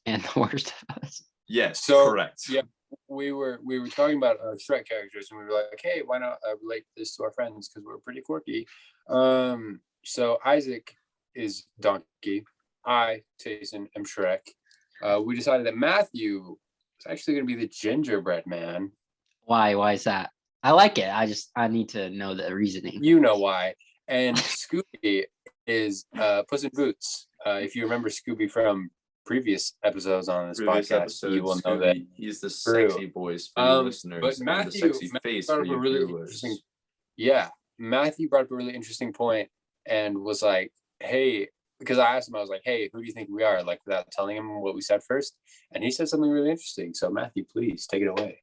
and the worst of us. Yes, So, correct. yeah. We were talking about Shrek characters, and we were like, hey, why not relate this to our friends, because we're pretty quirky. So Isaac is Donkey. I, Tayson, am Shrek. We decided that Matthew is actually going to be the gingerbread man. Why is that? I like it. I need to know the reasoning. You know why. And Scooby is Puss in Boots. If you remember Scooby from previous episodes on this podcast, you will know that he's the True. sexy voice for you listeners, but and Matthew- the sexy Matthew face brought for up a you really viewers. interesting- Yeah, Matthew brought up a really interesting point and was like, hey, because I asked him, I was like, hey, who do you think we are? Like, without telling him what we said first. And he said something really interesting. So Matthew, please take it away.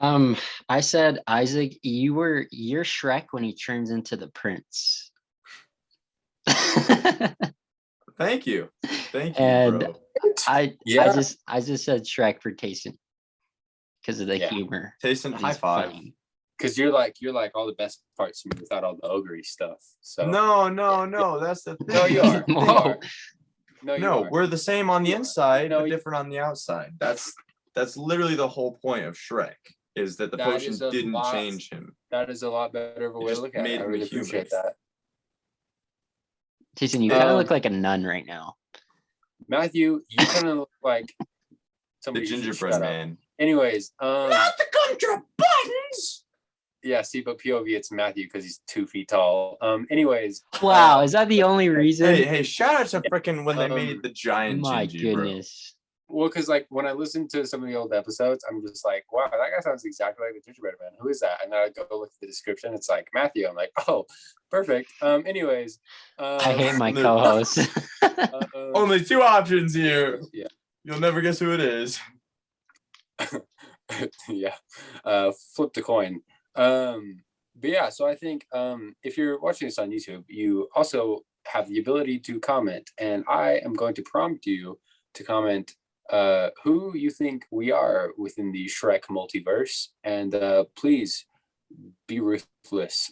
I said, Isaac, you're Shrek when he turns into the prince. Thank you, And bro. I Yeah. just said Shrek for Tacen because of the Yeah. humor. Tacen, He's high five. funny. Because you're like all the best parts of me without all the ogre stuff. So No, that's the thing. No, you are. You Whoa. are. No, you No, are. we're the same on the You are. inside, No, but you- different on the outside. That's literally the whole point of Shrek, is that the That potion is a didn't lot- change him. That is a lot better of a It way to just look at made it. I him a really human. appreciate that. Tacen, you kind of Um, look like a nun right now. Matthew, you kind of look like The somebody who should gingerbread shut up. man. Anyways, the gumdrop buttons. yeah, see, but POV, it's Matthew because he's 2 feet tall. Anyways, Wow, is that the only reason? Hey, shout out to frickin' when they Um, made the giant My gingy, bro. goodness. well, because like when I listen to some of the old episodes, I'm just like, wow, that guy sounds exactly like the gingerbread man. Who is that? And then I go look at the description. It's like Matthew. I'm like, oh, perfect. Anyways, I hate my No. co-host. Only 2 options here. Yeah. You'll never guess who it is. yeah. Flip the coin. But yeah, so I think if you're watching this on YouTube, you also have the ability to comment, and I am going to prompt you to comment who you think we are within the Shrek multiverse, and please be ruthless.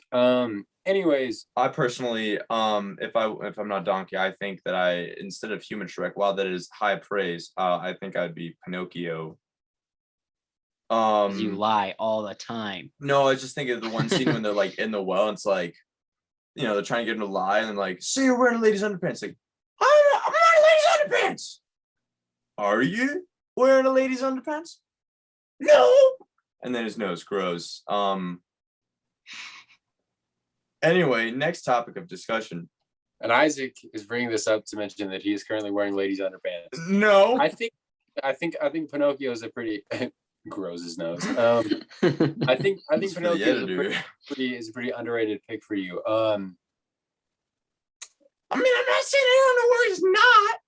Anyways, I personally, if I'm not Donkey, I think that instead of human Shrek, while that is high praise, I think I'd be Pinocchio. 'Cause you lie all the time. No, I just think of the one scene when they're like in the well, and it's like, they're trying to get him to lie, and then like, so you're wearing a lady's underpants. Like, I'm not a lady's underpants. Are you wearing a lady's underpants? No. And then his nose grows. Anyway, next topic of discussion. and Isaac is bringing this up to mention that he is currently wearing ladies' underpants. No. I think Pinocchio is a pretty grows his nose. I think It's for the Pinocchio editor. is a pretty underrated pick for you. I mean, I'm not saying I don't know where he's not.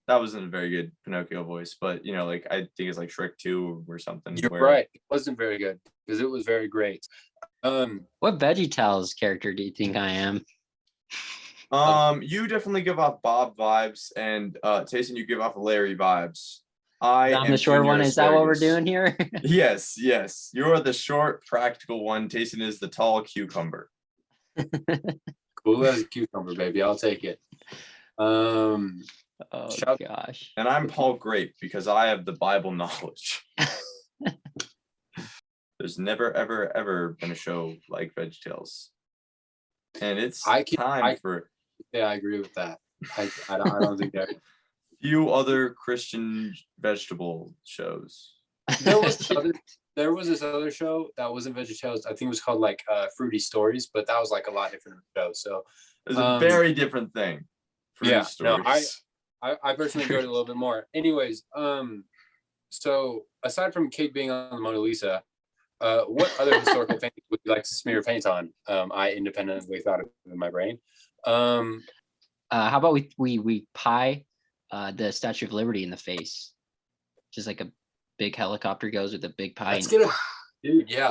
That wasn't a very good Pinocchio voice, but like I think it's like Shrek 2 or something. You're where- right. It wasn't very good because it was very great. What VeggieTales character do you think I am? You definitely give off Bob vibes, and Tayson, you give off Larry vibes. I I'm am the short Junior one. Is that what we're Asparagus. doing here? Yes. You're the short, practical one. Tayson is the tall cucumber. Cool as a cucumber, baby. I'll take it. Oh Shout- gosh. And I'm Paul Grape because I have the Bible knowledge. There's never, ever, ever been a show like VeggieTales. And it's time for Yeah, I agree with that. I don't think that. few other Christian vegetable shows. There was this other show that wasn't VeggieTales. I think it was called like Fruity Stories, but that was like a lot different show. So It's a very different thing. Fruity yeah, no, Stories. I personally enjoyed it a little bit more. Anyways, so aside from Cake being on the Mona Lisa, what other historical paintings would you like to smear paint on? I independently thought of it in my brain. How about we pie the Statue of Liberty in the face? Just like a big helicopter goes with a big pie. Let's get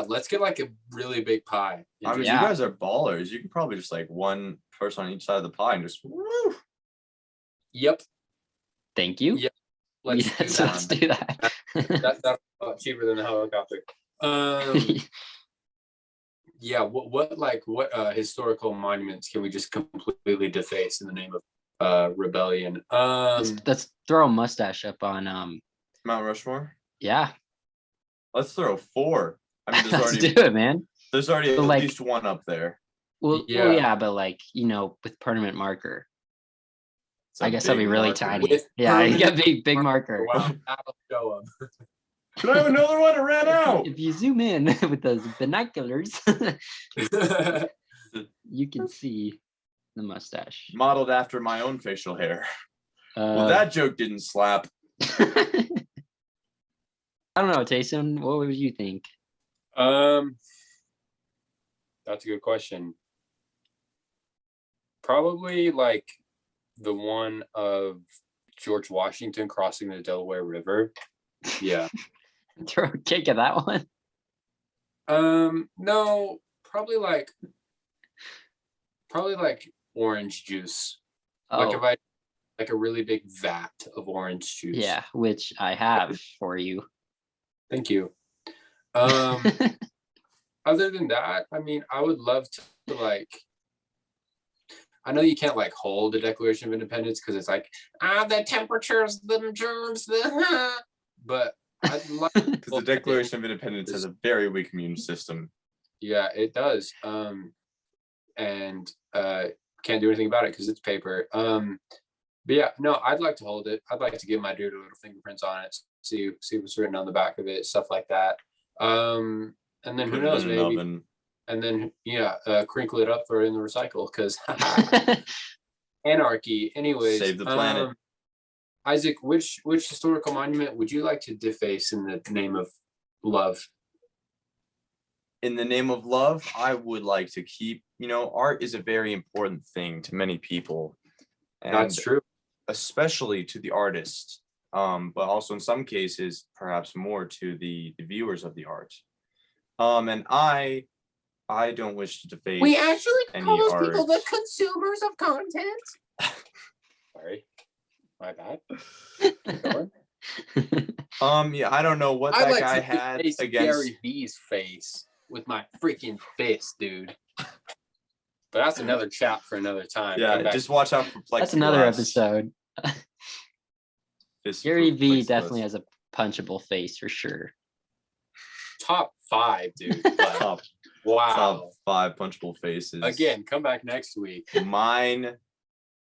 let's get like a really big pie. I mean, Yeah. you guys are ballers. You can probably just like one person on each side of the pie and just woo. Yep. Thank you. Yeah, let's Yes, do that. let's do that. That's a lot cheaper than the helicopter. Yeah, what historical monuments can we just completely deface in the name of rebellion? Let's throw a mustache up on Mount Rushmore. yeah. Let's throw 4. I mean, Let's do it, man. there's already So, at like- least one up there. Well, Yeah. yeah, but like, with permanent marker. It's a I guess that'd be big really marker. tiny. With Yeah, you got permanent big marker. Wow, that'll show 'em. Can I have another one? It ran out. If you zoom in with those binoculars, you can see the mustache. Modeled after my own facial hair. Well, Uh, that joke didn't slap. I don't know, Tayson. What would you think? That's a good question. Probably like the one of George Washington crossing the Delaware River. Yeah. Throw a kick at that one. No, probably like orange juice. Like if Oh, I like a really big vat of orange juice. yeah, which I have for you. Thank you. Other than that, I mean, I would love to like. I know you can't like hold the Declaration of Independence because it's like the temperatures, the germs, but I'd like Because the Declaration of Independence has a very weak immune system. Yeah, it does. And can't do anything about it because it's paper. But yeah, no, I'd like to hold it. I'd like to give my dude a little fingerprints on it, see what's written on the back of it, stuff like that. And then Put who it knows, in an maybe. oven. And then crinkle it up, throw it in the recycle because anarchy. Anyways, Save the planet. Isaac, which historical monument would you like to deface in the name of love? In the name of love, I would like to keep, art is a very important thing to many people. And That's true. especially to the artist, but also in some cases, perhaps more to the viewers of the art. And I don't wish to deface any art. the consumers of content. Sorry, my bad. Keep going. Yeah, I don't know what I'd that like guy to had deface against. Gary V's face with my freaking fist, dude. But that's another chat for another time. Yeah, Come back. just watch out for plexiglass. That's another episode. Fist-proof Gary V plexiglass. definitely has a punchable face for sure. Top 5, dude. Like, Top wow. 5 punchable faces. Again, come back next week. Mine.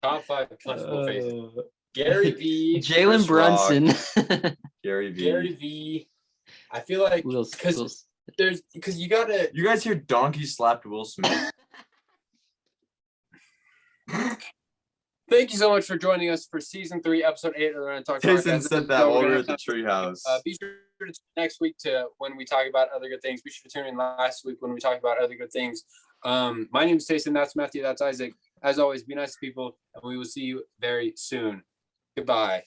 Top 5 punchable faces. Gary V. Jalen Chris Rock. Brunson. Gary V. Gary V. I feel like because you gotta. You guys hear donkey slapped Will Smith? Thank you so much for joining us for season 3, episode 8 of the Run Talk Jason podcast. said that while we were at the treehouse. Be sure to tune in next week to when we talk about other good things. Be sure to tune in last week when we talk about other good things. My name is Tacen. That's Matthew. That's Isaac. As always, be nice to people, and we will see you very soon. Goodbye.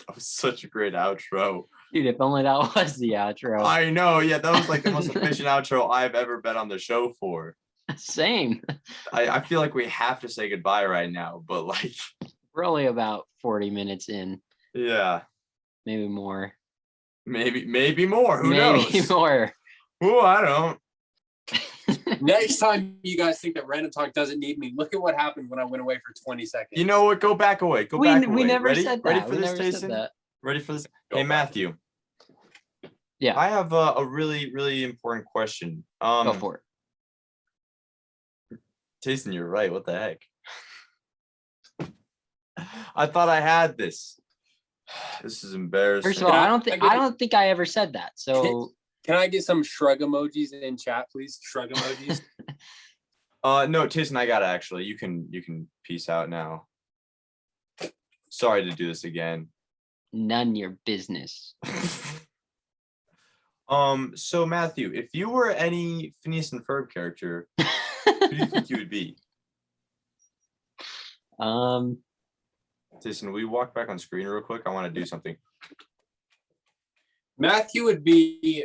That was such a great outro. Dude, if only that was the outro. I know. Yeah, that was like the most efficient outro I've ever been on the show for. Same. I feel like we have to say goodbye right now, but like. We're only about 40 minutes in. Yeah. Maybe more. Maybe more. Who Maybe knows? more. Oh, I don't. Next time you guys think that Random Talk doesn't need me, look at what happened when I went away for 20 seconds. You know what? Go back away. Go back away. We never Ready? said that. Ready for We this, never said Tayson? that. Ready for this? Go Hey, back. Matthew. Yeah. I have a really, really important question. Go for it. Tayson, you're right. What the heck? I thought I had this. This is embarrassing. First of all, I don't think I ever said that. So Can I get some shrug emojis in chat, please? Shrug emojis. No, Tayson, I got it actually. You can peace out now. Sorry to do this again. none your business. So Matthew, if you were any Phineas and Ferb character, who do you think you would be? Jason, will you walk back on screen real quick? I want to do something. Matthew would be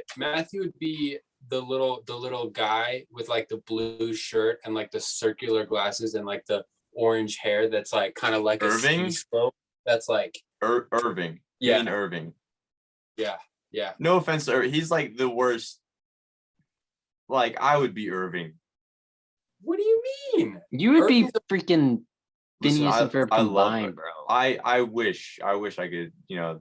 the little guy with like the blue shirt and like the circular glasses and like the orange hair that's like kind of like Irving? a ski slope. That's like Irving. You Yeah. mean Irving. yeah. No offense to Irving. He's like the worst. Like I would be Irving. What do you mean? You would be Irving's freaking Listen, Phineas and Ferb I love combined, it. bro. I wish I could,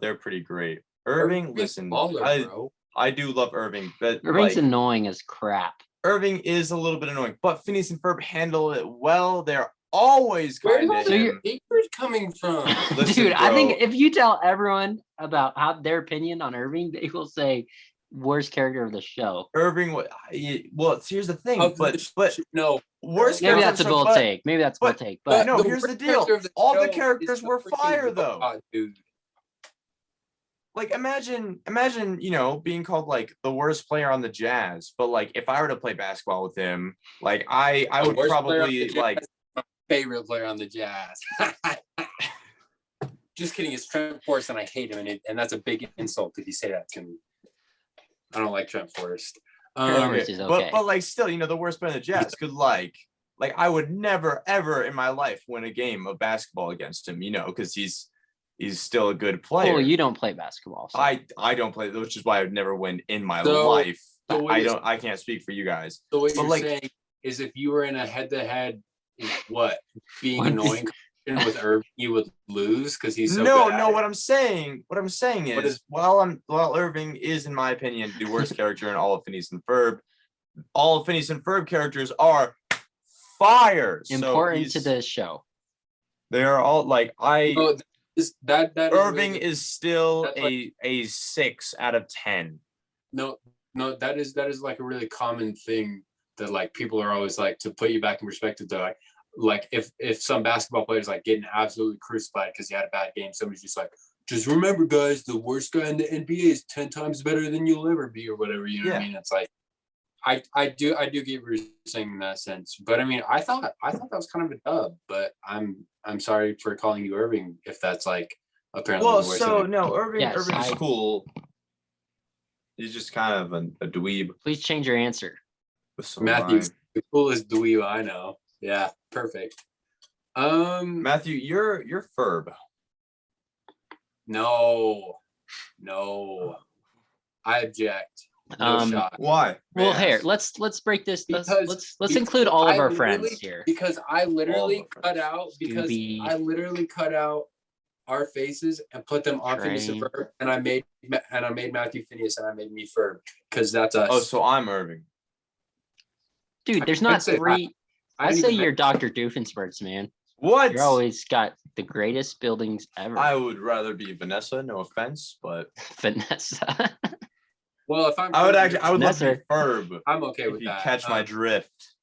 they're pretty great. Irving, Irving's listen, baller, bro. I do love Irving, but Irving's like, annoying as crap. Irving is a little bit annoying, but Phineas and Ferb handle it well. They're always Where kind did of all him. the papers coming from? Listen, Dude, I think bro. if you tell everyone about how their opinion on Irving, they will say worst character of the show. Irving, well, here's the thing, but No, worst Maybe character that's a of the show, bold but- take. Maybe that's a bold but- take. But But no, the here's the worst deal. character of the All the show characters is the were freaking fire, though. robot, dude. Like imagine, being called like the worst player on the Jazz, but like if I were to play basketball with him, like I The would worst player on probably the Jazz like is my favorite player on the Jazz. Just kidding. It's Trent Forrest, and I hate him, and that's a big insult if you say that to me. I don't like Trent Forrest. Forrest is okay. but like still, the worst player on the Jazz could like I would never ever in my life win a game of basketball against him, because he's still a good player. well, you don't play basketball. So. I don't play, which is why I would never win in my So- life. so what I can't speak for you guys. So what But, you're like- saying is, if you were in a head-to-head, being What? annoying with Irving, you would lose because he's so no, good at no. it? What I'm saying What is, is- while Irving is, in my opinion, the worst character in all of Phineas and Ferb, all of Phineas and Ferb characters are fire. So Important to he's- the show. They are all like No, that is Irving really- is still that's like- a 6 out of 10. no, that is like a really common thing that like people are always like, to put you back in perspective. They're like if some basketball players like getting absolutely crucified because he had a bad game, somebody's just like, just remember, guys, the worst guy in the NBA is 10 times better than you'll ever be, or whatever. You know what I mean? It's like, I do get what you're saying in that sense, but I mean, I thought that was kind of a dub, but I'm sorry for calling you Irving if that's like apparently Well, the worst so thing. no, Irving's Yes, cool. He's just kind of a dweeb Please change your answer. with some Matthew's rhyme. the coolest dweeb I know. Yeah, perfect. Matthew, you're Ferb. No, I object. No shot. Why? Well, May I here, ask? let's break this. Let's Because let's include all of I our literally- friends here. Because I literally All of our cut friends. out because Scooby. I literally cut out our faces and put them on Phineas and Train. Ferb, and I made Matthew Phineas, and I made me Ferb because that's us. Oh, so I'm Irving. Dude, there's I'd not say- three. I didn't say even you're Dr. Doofenshmirtz, man. What? You're always got the greatest buildings ever. I would rather be Vanessa. No offense, but Vanessa. Well, if I'm I would Ferb, actually. I would love to Nesser. be Ferb I'm okay if with you that. catch my drift.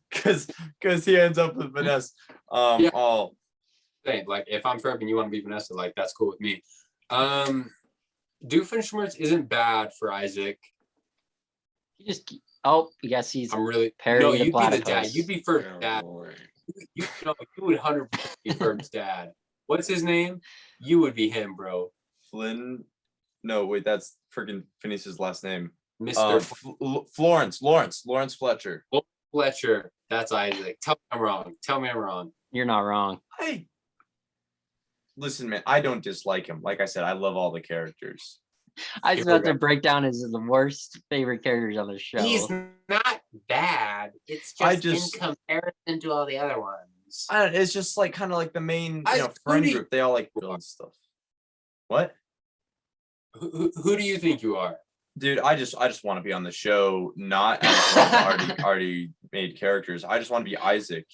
Because he ends up with Vanessa. Yeah. All Saying, like, if I'm Ferb and you want to be Vanessa, like, that's cool with me. Doofenshmirtz isn't bad for Isaac. You just yes, he's I'm really Parody no. the You'd be the dad. platypus. You'd be Ferb's dad. You would 100% be Ferb's dad. What's his name? You would be him, bro. Flynn. No, wait, that's freaking Phineas's last name. Mr. Lawrence Fletcher. Fletcher. That's Isaac. Tell me I'm wrong. You're not wrong. Listen, man, I don't dislike him. Like I said, I love all the characters. I was Here we about to go. break down his the worst favorite characters on the show. He's not bad. It's I just, just- in comparison to all the other ones. It's just like kind of like the main who friend do you- group. They all like build stuff. What? Who do you think you are? Dude, I just want to be on the show, not as one of the already made characters. I just want to be Isaac,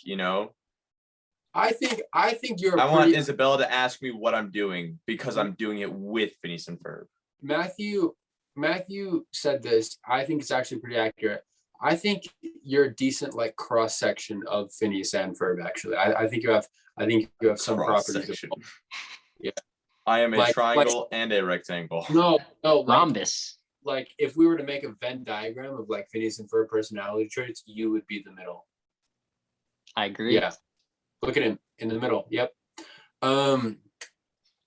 I think you're. I want pretty- Isabella to ask me what I'm doing because I'm doing it with Phineas and Ferb. Matthew said this. I think it's actually pretty accurate. I think you're a decent like cross section of Phineas and Ferb. Actually, I think you have some properties. Cross-section. Yeah. I am a Like- triangle and a rectangle. No, Rhombus. like if we were to make a Venn diagram of like Phineas and Ferb personality traits, you would be the middle. I agree. Yeah. Look at him in the middle. Yep. And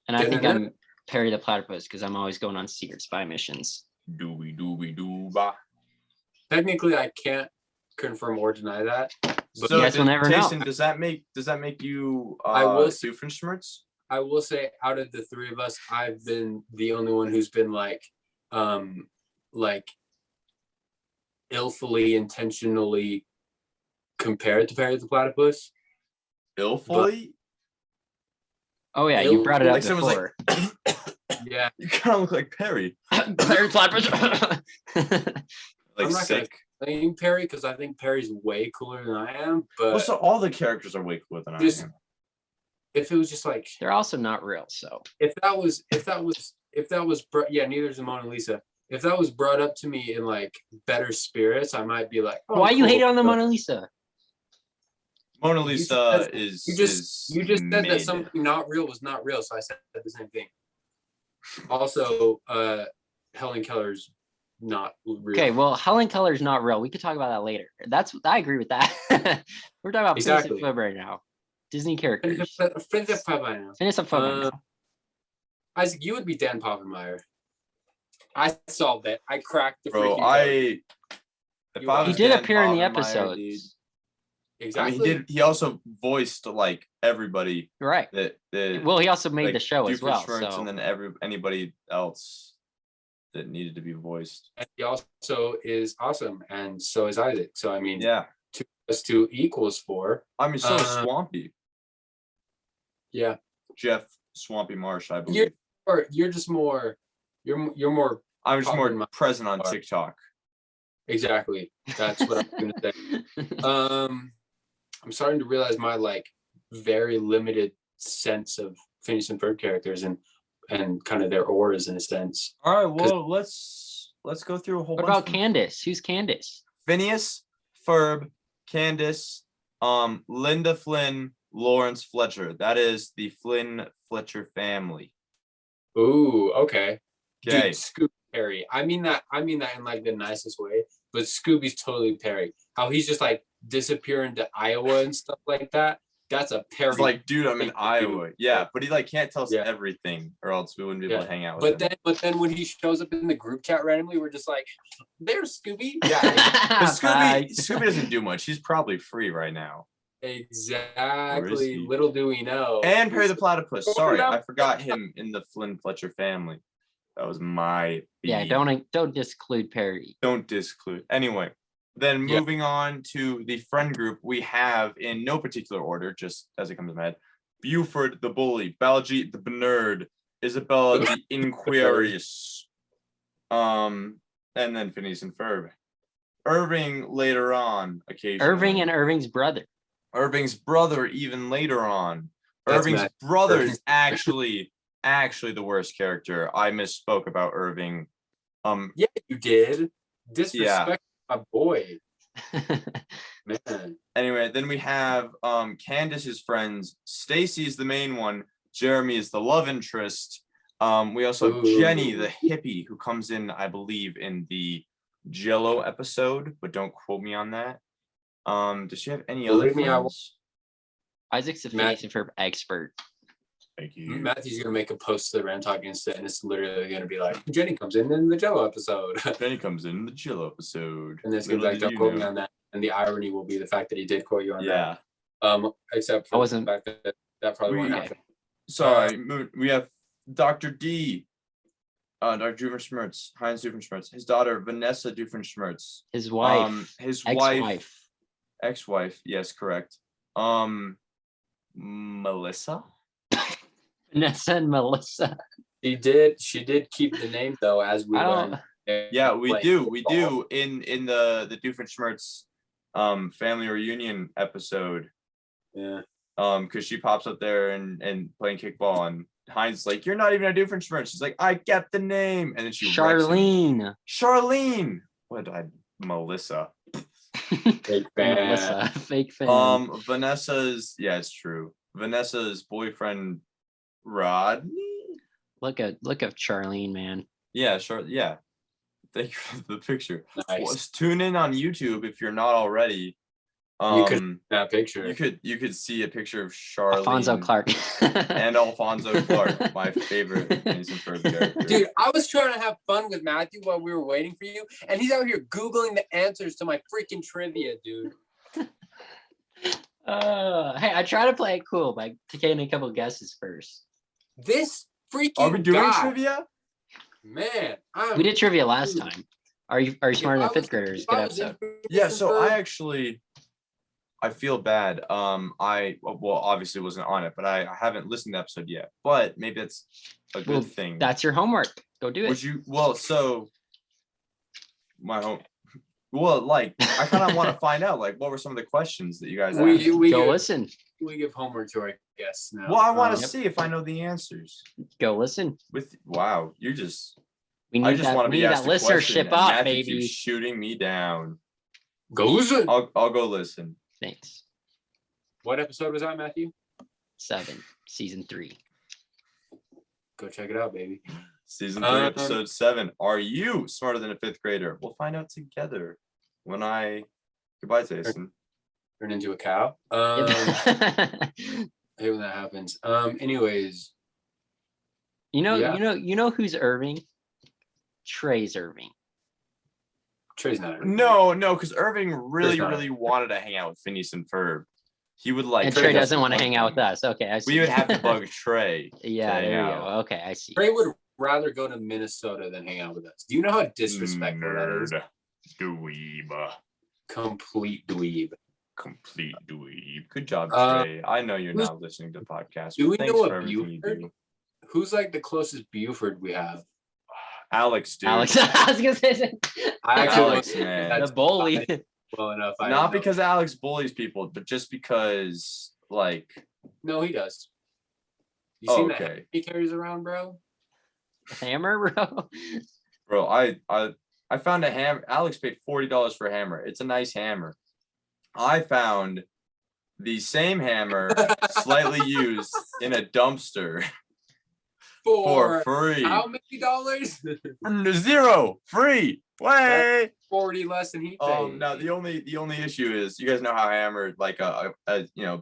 I think Yeah. I'm Perry the Platypus because I'm always going on secret spy missions. Dooby. Technically, I can't confirm or deny that. But you guys will never know. Tacen, does that make you I will- Doofenshmirtz? I will say, out of the three of us, I've been the only one who's been like illfully, intentionally compared to Perry the Platypus. Illfully? Oh yeah, you brought it up Like someone's like- before. Yeah, You kind of look like Perry. Perry the Platypus. Like I'm not sick. playing Perry because I think Perry's way cooler than I am. But Well, so all the characters are way cooler than I am. If it was just like they're also not real. So if that was neither is the Mona Lisa. If that was brought up to me in like better spirits, I might be like, why you hate on the Mona Lisa? Mona Lisa is you just said that something not real was not real, so I said the same thing. Also, Helen Keller's not real. Okay, well, Helen Keller's not real. We could talk about that later. I agree with that. We're talking about Phineas and Ferb right now. Disney characters. Phineas and Ferb. Phineas and Ferb. Isaac, you would be Dan Povenmire. I solved it. I cracked the Bro, freaking code. He did appear in the episodes. Exactly. I mean, he also voiced like everybody. Right. Well, he also made the show as well. So. And then anybody else that needed to be voiced. And he also is awesome, and so is Isaac. So I mean, yeah, 2 + 2 = 4. I mean, so is Swampy. Yeah, Jeff Swampy Marsh, I believe. You're just more. You're more. I'm just more present on TikTok. Exactly. That's what I'm gonna say. I'm starting to realize my like very limited sense of Phineas and Ferb characters and kind of their auras in a sense. All right, well, let's go through a whole. What about Candace? Who's Candace? Phineas, Ferb, Candace, Linda Flynn, Lawrence Fletcher. That is the Flynn Fletcher family. Ooh, okay. Okay. Dude, Scooby Perry. I mean that in like the nicest way, but Scooby's totally Perry. How he's just like disappear into Iowa and stuff like that. That's a Perry. It's like, dude, I'm in Iowa. Yeah, but he like can't tell us everything, or else we wouldn't be able to hang out with him. But then when he shows up in the group chat randomly, we're just like, there's Scooby. Yeah. But Scooby doesn't do much. He's probably free right now. Exactly. Little do we know. And Perry the Platypus. Sorry, I forgot him in the Flynn Fletcher family. That was my yeah. Don't disclude Perry. Don't disclude. Anyway, then moving on to the friend group, we have in no particular order, just as it comes to my head, Buford the bully, Baljeet the Bernard, Isabella the Inquirious, and then Phineas and Ferb. Irving later on, occasionally. Irving and Irving's brother. Irving's brother even later on. That's Irving's brother is actually the worst character. I misspoke about Irving. Yeah, you did. Disrespect my boy. Man. Anyway, then we have Candace's friends. Stacy's the main one. Jeremy is the love interest. We also have Jenny, the hippie, who comes in, I believe, in the Jello episode, but don't quote me on that. Does she have any other friends? Isaac's a Phineas and Ferb expert. Thank you. Matthew's gonna make a post to the Rand Talk Insta, and it's literally gonna be like, Jenny comes in the Jello episode. Jenny comes in the Jello episode. And it's gonna be like, don't quote me on that. And the irony will be the fact that he did quote you on that. Except for the fact that probably won't happen. Sorry, we have Dr. D. Dr. Doofenshmirtz, Heinz Doofenshmirtz, his daughter Vanessa Doofenshmirtz, his wife, ex-wife, yes, correct. Melissa. Vanessa and Melissa. She did keep the name though, as we learned. Yeah, we do in the Doofenshmirtz family reunion episode. Yeah. Because she pops up there and playing kickball, and Heinz is like, "You're not even a Doofenshmirtz." She's like, "I get the name," and then she Charlene. What Melissa? Fake fan. Melissa. Fake fan. Vanessa's it's true. Vanessa's boyfriend Rodney. Look at Charlene, man. Yeah, sure. Yeah. Thank you for the picture. Nice. Well, tune in on YouTube if you're not already. You could that picture. You could see a picture of Charlene. Alfonso Clark. And Alfonso Clark, my favorite Phineas and Ferb character. Dude, I was trying to have fun with Matthew while we were waiting for you, and he's out here Googling the answers to my freaking trivia, dude. Hey, I try to play it cool by taking a couple guesses first. This freaking Are we doing guy, trivia? Man, we did trivia last time. Are you smarter than fifth graders? Good episode. Yeah, so I feel bad. I obviously wasn't on it, but I haven't listened to the episode yet. But maybe it's a good thing. That's your homework. Go do it. Would you? Well, so my home. Well, like I kind of want to find out like what were some of the questions that you guys asked. Go listen. We give homework to our guests now. Well, I want to see if I know the answers. Go listen. Wow, you're just. We I need just that. want to We be need asked that a question, listenership and up, Matthew baby. keeps shooting me down. Go listen. I'll go listen. Thanks. What episode was that, Matthew? 7, season 3. Go check it out, baby. Season 3, episode 7. Are you smarter than a 5th grader? We'll find out together when I. Goodbye, Tacen. Turn into a cow. I hate when that happens. Anyways. You know who's Irving? Trey's Irving. Trey's not Irving. No, because Irving really wanted to hang out with Phineas and Ferb. He would like. And Trey doesn't want to hang out with us. Okay, I see. We would have to bug Trey. Yeah, there you go. Okay, I see. Trey would rather go to Minnesota than hang out with us. Do you know how disrespectful that is? Dweeb. Complete dweeb. Complete dweeb. Good job, Trey. I know you're not listening to the podcast. Do we Thanks know for a everything you Buford? do. Who's like the closest Buford we have? Alex, dude. Alex, I was gonna say Alex, man. the bully. Well enough. Not because Alex bullies people, but just because, like. No, he does. You Oh, seen okay. that he carries around, bro? Hammer, bro. Bro, I found a hammer. Alex paid $40 for a hammer. It's a nice hammer. I found the same hammer slightly used in a dumpster for free. How many dollars? 0 free. Way. 40 less than he paid. Now the only issue is you guys know how hammer like a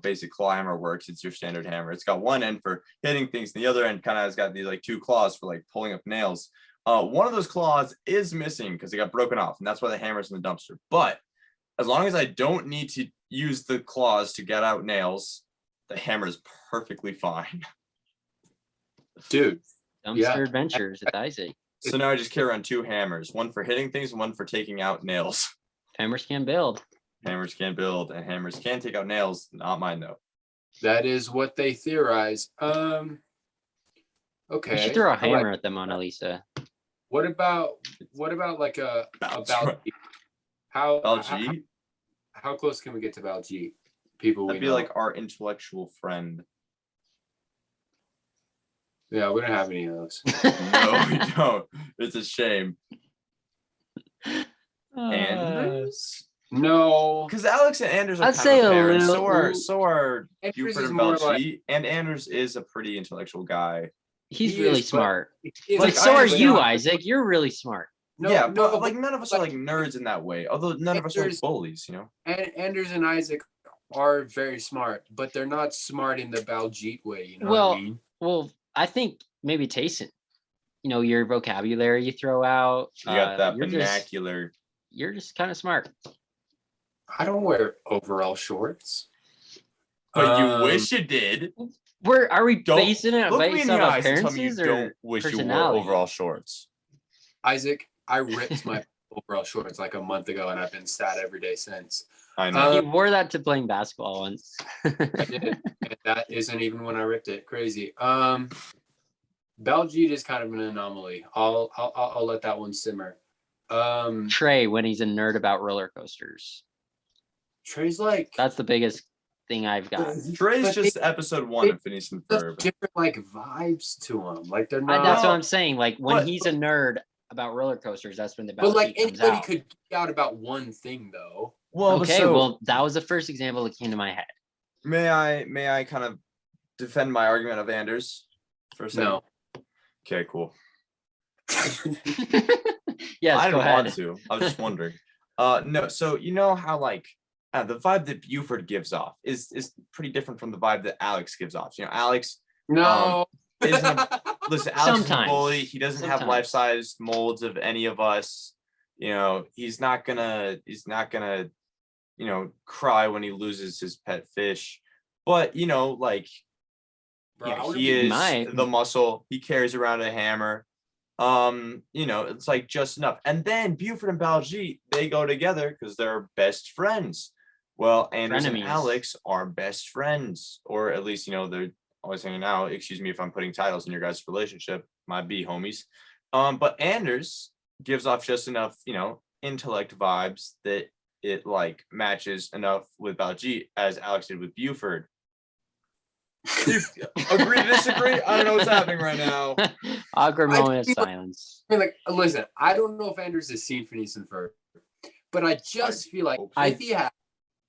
basic claw hammer works. It's your standard hammer. It's got one end for hitting things, and the other end kind of has got these like 2 claws for like pulling up nails. One of those claws is missing because it got broken off, and that's why the hammer's in the dumpster. But as long as I don't need to use the claws to get out nails, the hammer is perfectly fine. Dude. Dumpster adventures at Isaac. So now I just carry around 2 hammers, one for hitting things and one for taking out nails. Hammers can build. Hammers can build and hammers can take out nails. Not mine though. That is what they theorize. Okay. You should throw a hammer at the Mona Lisa. What about like a Baljeet? How close can we get to Baljeet? People That'd we be know. like our intellectual friend. Yeah, we don't have any of those. No, we don't. It's a shame. Anders? No. Because Alex and Anders are I'd kind say of a parents. little- So are Anders Buford is and more Baljeet. And Anders is a pretty intellectual guy. He's He really is, but- smart. It's Like, But so I are am you, not- Isaac. You're really smart. No, yeah, no, but like none of us are like nerds in that way. Although none of us are like Anders- bullies, you know. And Anders and Isaac are very smart, but they're not smart in the Baljeet way. You know Well, what I mean? Well, I think maybe Tacen. Your vocabulary you throw out. You got that you're vernacular. You're just kind of smart. I don't wear overall shorts. But you wish you did. Are we Don't basing it Look me in based the on eyes and tell me you appearances don't or wish you wore personality? overall shorts. Isaac, I ripped my overall shorts like a month ago, and I've been sad every day since. I know. He wore that to playing basketball once. I did, and that isn't even when I ripped it. Crazy. Baljeet is kind of an anomaly. I'll let that one simmer. Trey, when he's a nerd about roller coasters. Trey's like That's the biggest thing I've got. Trey's but just episode 1 of Phineas and there's Ferb. different like vibes to him. Like they're not. That's what I'm saying. Like when But- he's a nerd about roller coasters, that's when the But like Baljeet comes anybody out. could geek out about one thing though. Well, Okay, so well, that was the first example that came to my head. may I kind of defend my argument of Anders for a second? No. Okay, cool. Yes, I go don't ahead. want to. I was just wondering. No, so you know how like the vibe that Buford gives off is pretty different from the vibe that Alex gives off. Alex No. isn't listen, Alex is a Sometimes. bully. He doesn't have Sometimes. life-sized molds of any of us. He's not gonna cry when he loses his pet fish. But like Bro, I would've he been- is might. the muscle. He carries around a hammer. It's like just enough. And then Buford and Baljeet, they go together because they're best friends. Well, Anders and Frenemies. Alex are best friends, or at least they're always hanging out. Excuse me if I'm putting titles in your guys' relationship. My B homies. But Anders gives off just enough, intellect vibes that it like matches enough with Baljeet as Alex did with Buford. Agree to disagree? I don't know what's happening right now. Awkward moment of silence. I mean, like, listen, I don't know if Anders has seen Phineas and Ferb, but I just feel like if he had,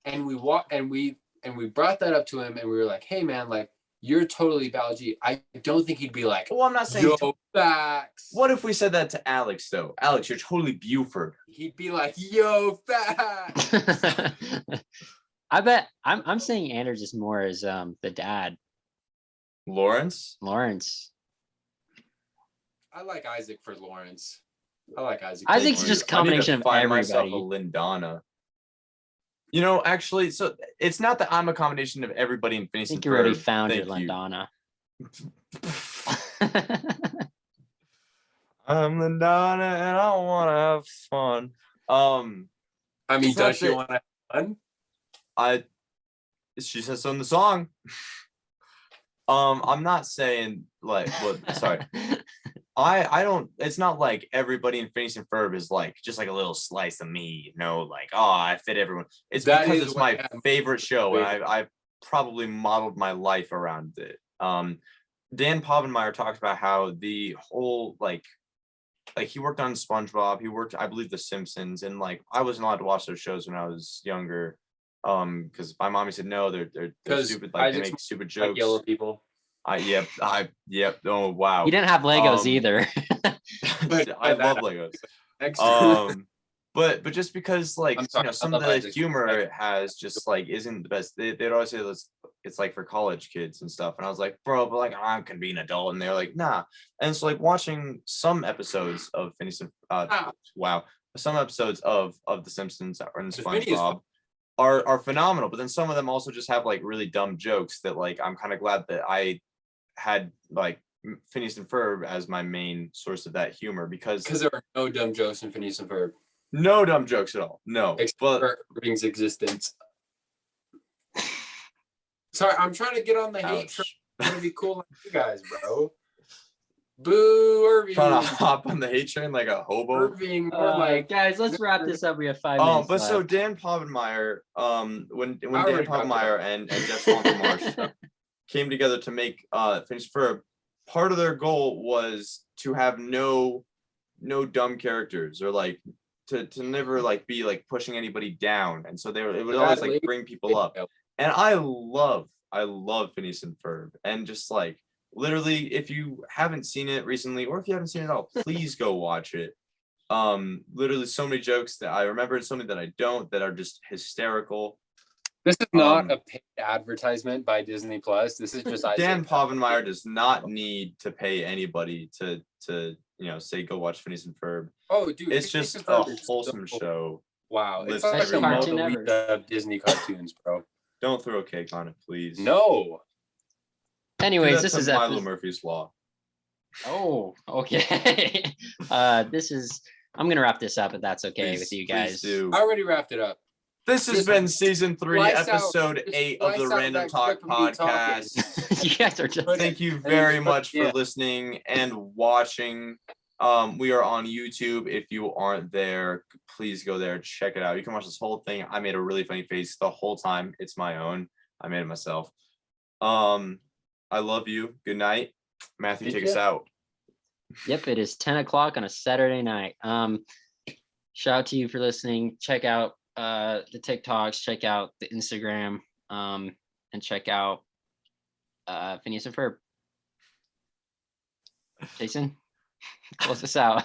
and we brought that up to him, and we were like, "Hey, man, like, you're totally Baljeet." I don't think he'd be like, Well, I'm not saying. "Yo, facts." What if we said that to Alex though? Alex, you're totally Buford. He'd be like, "Yo, facts." I bet I'm saying Anders is more as the dad. Lawrence. I like Isaac for Lawrence. I like Isaac. Isaac's just a combination of Myself a everybody. Lindana. You know, actually, so it's not that I'm a combination of everybody in I Phineas think and you already Ferb. found your Thank you. Lindana. I'm Lindana and I want to have fun. I mean, It's not does she that- want to have fun? She says so in the song. I'm not saying like, well, sorry. I don't, it's not like everybody in Phineas and Ferb is like just like a little slice of me, you know, like, oh, I fit everyone. It's That because is it's what my happened. favorite show, and I probably modeled my life around it. Dan Povenmire talks about how the whole like he worked on SpongeBob, he worked, I believe, The Simpsons, and like I wasn't allowed to watch those shows when I was younger. Because my mommy said no, they're stupid, like they Isaac's make stupid like jokes. yellow people. Yep. Oh wow. You didn't have Legos either. I love Legos. Next. But just because like I'm sorry, you know, some I of love the Isaac's humor Legos. it has just like isn't the best. They'd always say it's like for college kids and stuff. And I was like, bro, but like I can be an adult. And they're like, nah. And so like watching some episodes of Phineas and some episodes of The Simpsons or in SpongeBob are phenomenal. But then some of them also just have like really dumb jokes that like I'm kind of glad that I had like Phineas and Ferb as my main source of that humor because there are no dumb jokes in Phineas and Ferb. no dumb jokes at all. No, Except but for Irving's existence. Sorry, I'm trying to get on the hate train. I'm gonna be cool like you guys, bro. Boo, Irving. trying to hop on the hate train like a hobo. Irving, more like Guys, let's wrap this up. We have 5 minutes But left. so Dan Povenmire, when Dan already wrapped it Povenmire and Jeff Swanton came together to make Phineas and Ferb, part of their goal was to have no dumb characters or like to never like be like pushing anybody down, and so it would always like bring people up. And I love Phineas and Ferb, and just like literally, if you haven't seen it recently, or if you haven't seen it at all, please go watch it. Literally so many jokes that I remember and so many that I don't, that are just hysterical. this is not a paid advertisement by Disney Plus. This is just Dan Isaac. Povenmire does not need to pay anybody to say go watch Phineas and Ferb. Oh, dude, It's Phineas just and a Ferb is wholesome so- show. Wow, it's Lives like Best the cartoon Mona ever. Lisa of Disney cartoons, bro. Don't throw a cake on it, please. No. Anyways, Do this that is to Milo Murphy's Law. Oh, okay. I'm gonna wrap this up if that's okay Please- with you please guys. do. I already wrapped it up. This has Just been season 3, slice out- episode just 8 of the slice out Random that Talk clip of me talking. podcast. You guys are just Thank you And very just- much for yeah. listening and watching. We are on YouTube. If you aren't there, please go there, check it out. You can watch this whole thing. I made a really funny face the whole time. It's my own. I made it myself. I love you. Good night. Matthew, Did take us ya? out. Yep, it is 10 o'clock on a Saturday night. Shout out to you for listening. Check out the TikToks, check out the Instagram, and check out Phineas and Ferb. Jason, close us out.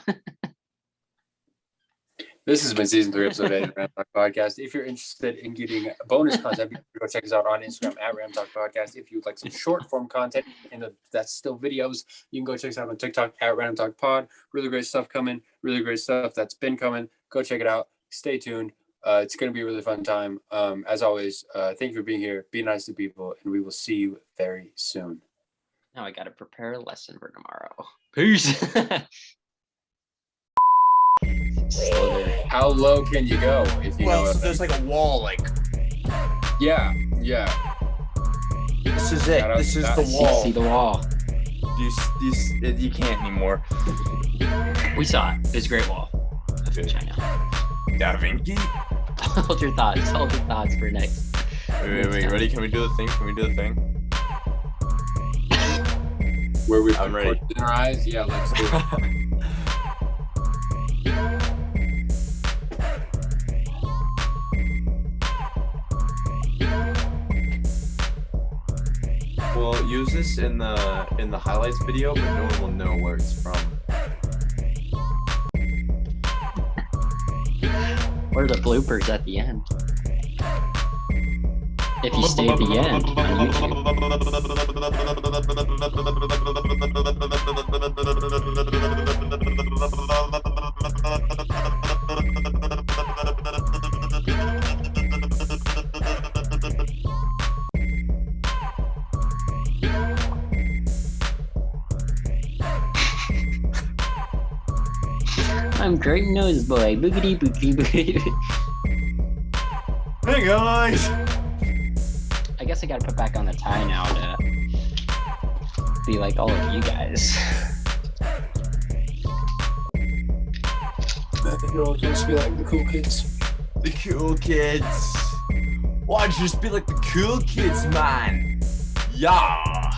This has been season 3, episode 8 of Ram Talk Podcast. If you're interested in getting bonus content, go check us out on Instagram at Ram Talk Podcast. If you'd like some short form content and that's still videos, you can go check us out on TikTok at Random Talk Pod. Really great stuff coming. Really great stuff that's been coming. Go check it out. Stay tuned. It's going to be a really fun time. As always, thank you for being here. Be nice to people, and we will see you very soon. Now I gotta prepare a lesson for tomorrow. Peace. How low can you go if you know so it? there's like a wall, like Yeah. this is it. Shout out This to is that. the wall. See the wall. You can't anymore. We saw it. It's a great wall. Good. China. Da Vinci. Hold your thoughts. Hold your thoughts for next. Wait. Ready? Can we do the thing? Where we I'm put ready. cords in our eyes? Yeah, let's do it. We'll use this in the highlights video, but no one will know where it's from. Or the bloopers at the end. If you stay at the end on YouTube. I'm great nose boy. Boogity boogity boogity. Hey guys! I guess I gotta put back on the tie now to be like all of you guys. You're all supposed to be like the cool kids. The cool kids. Why don't you just be like the cool kids, man? Yeah.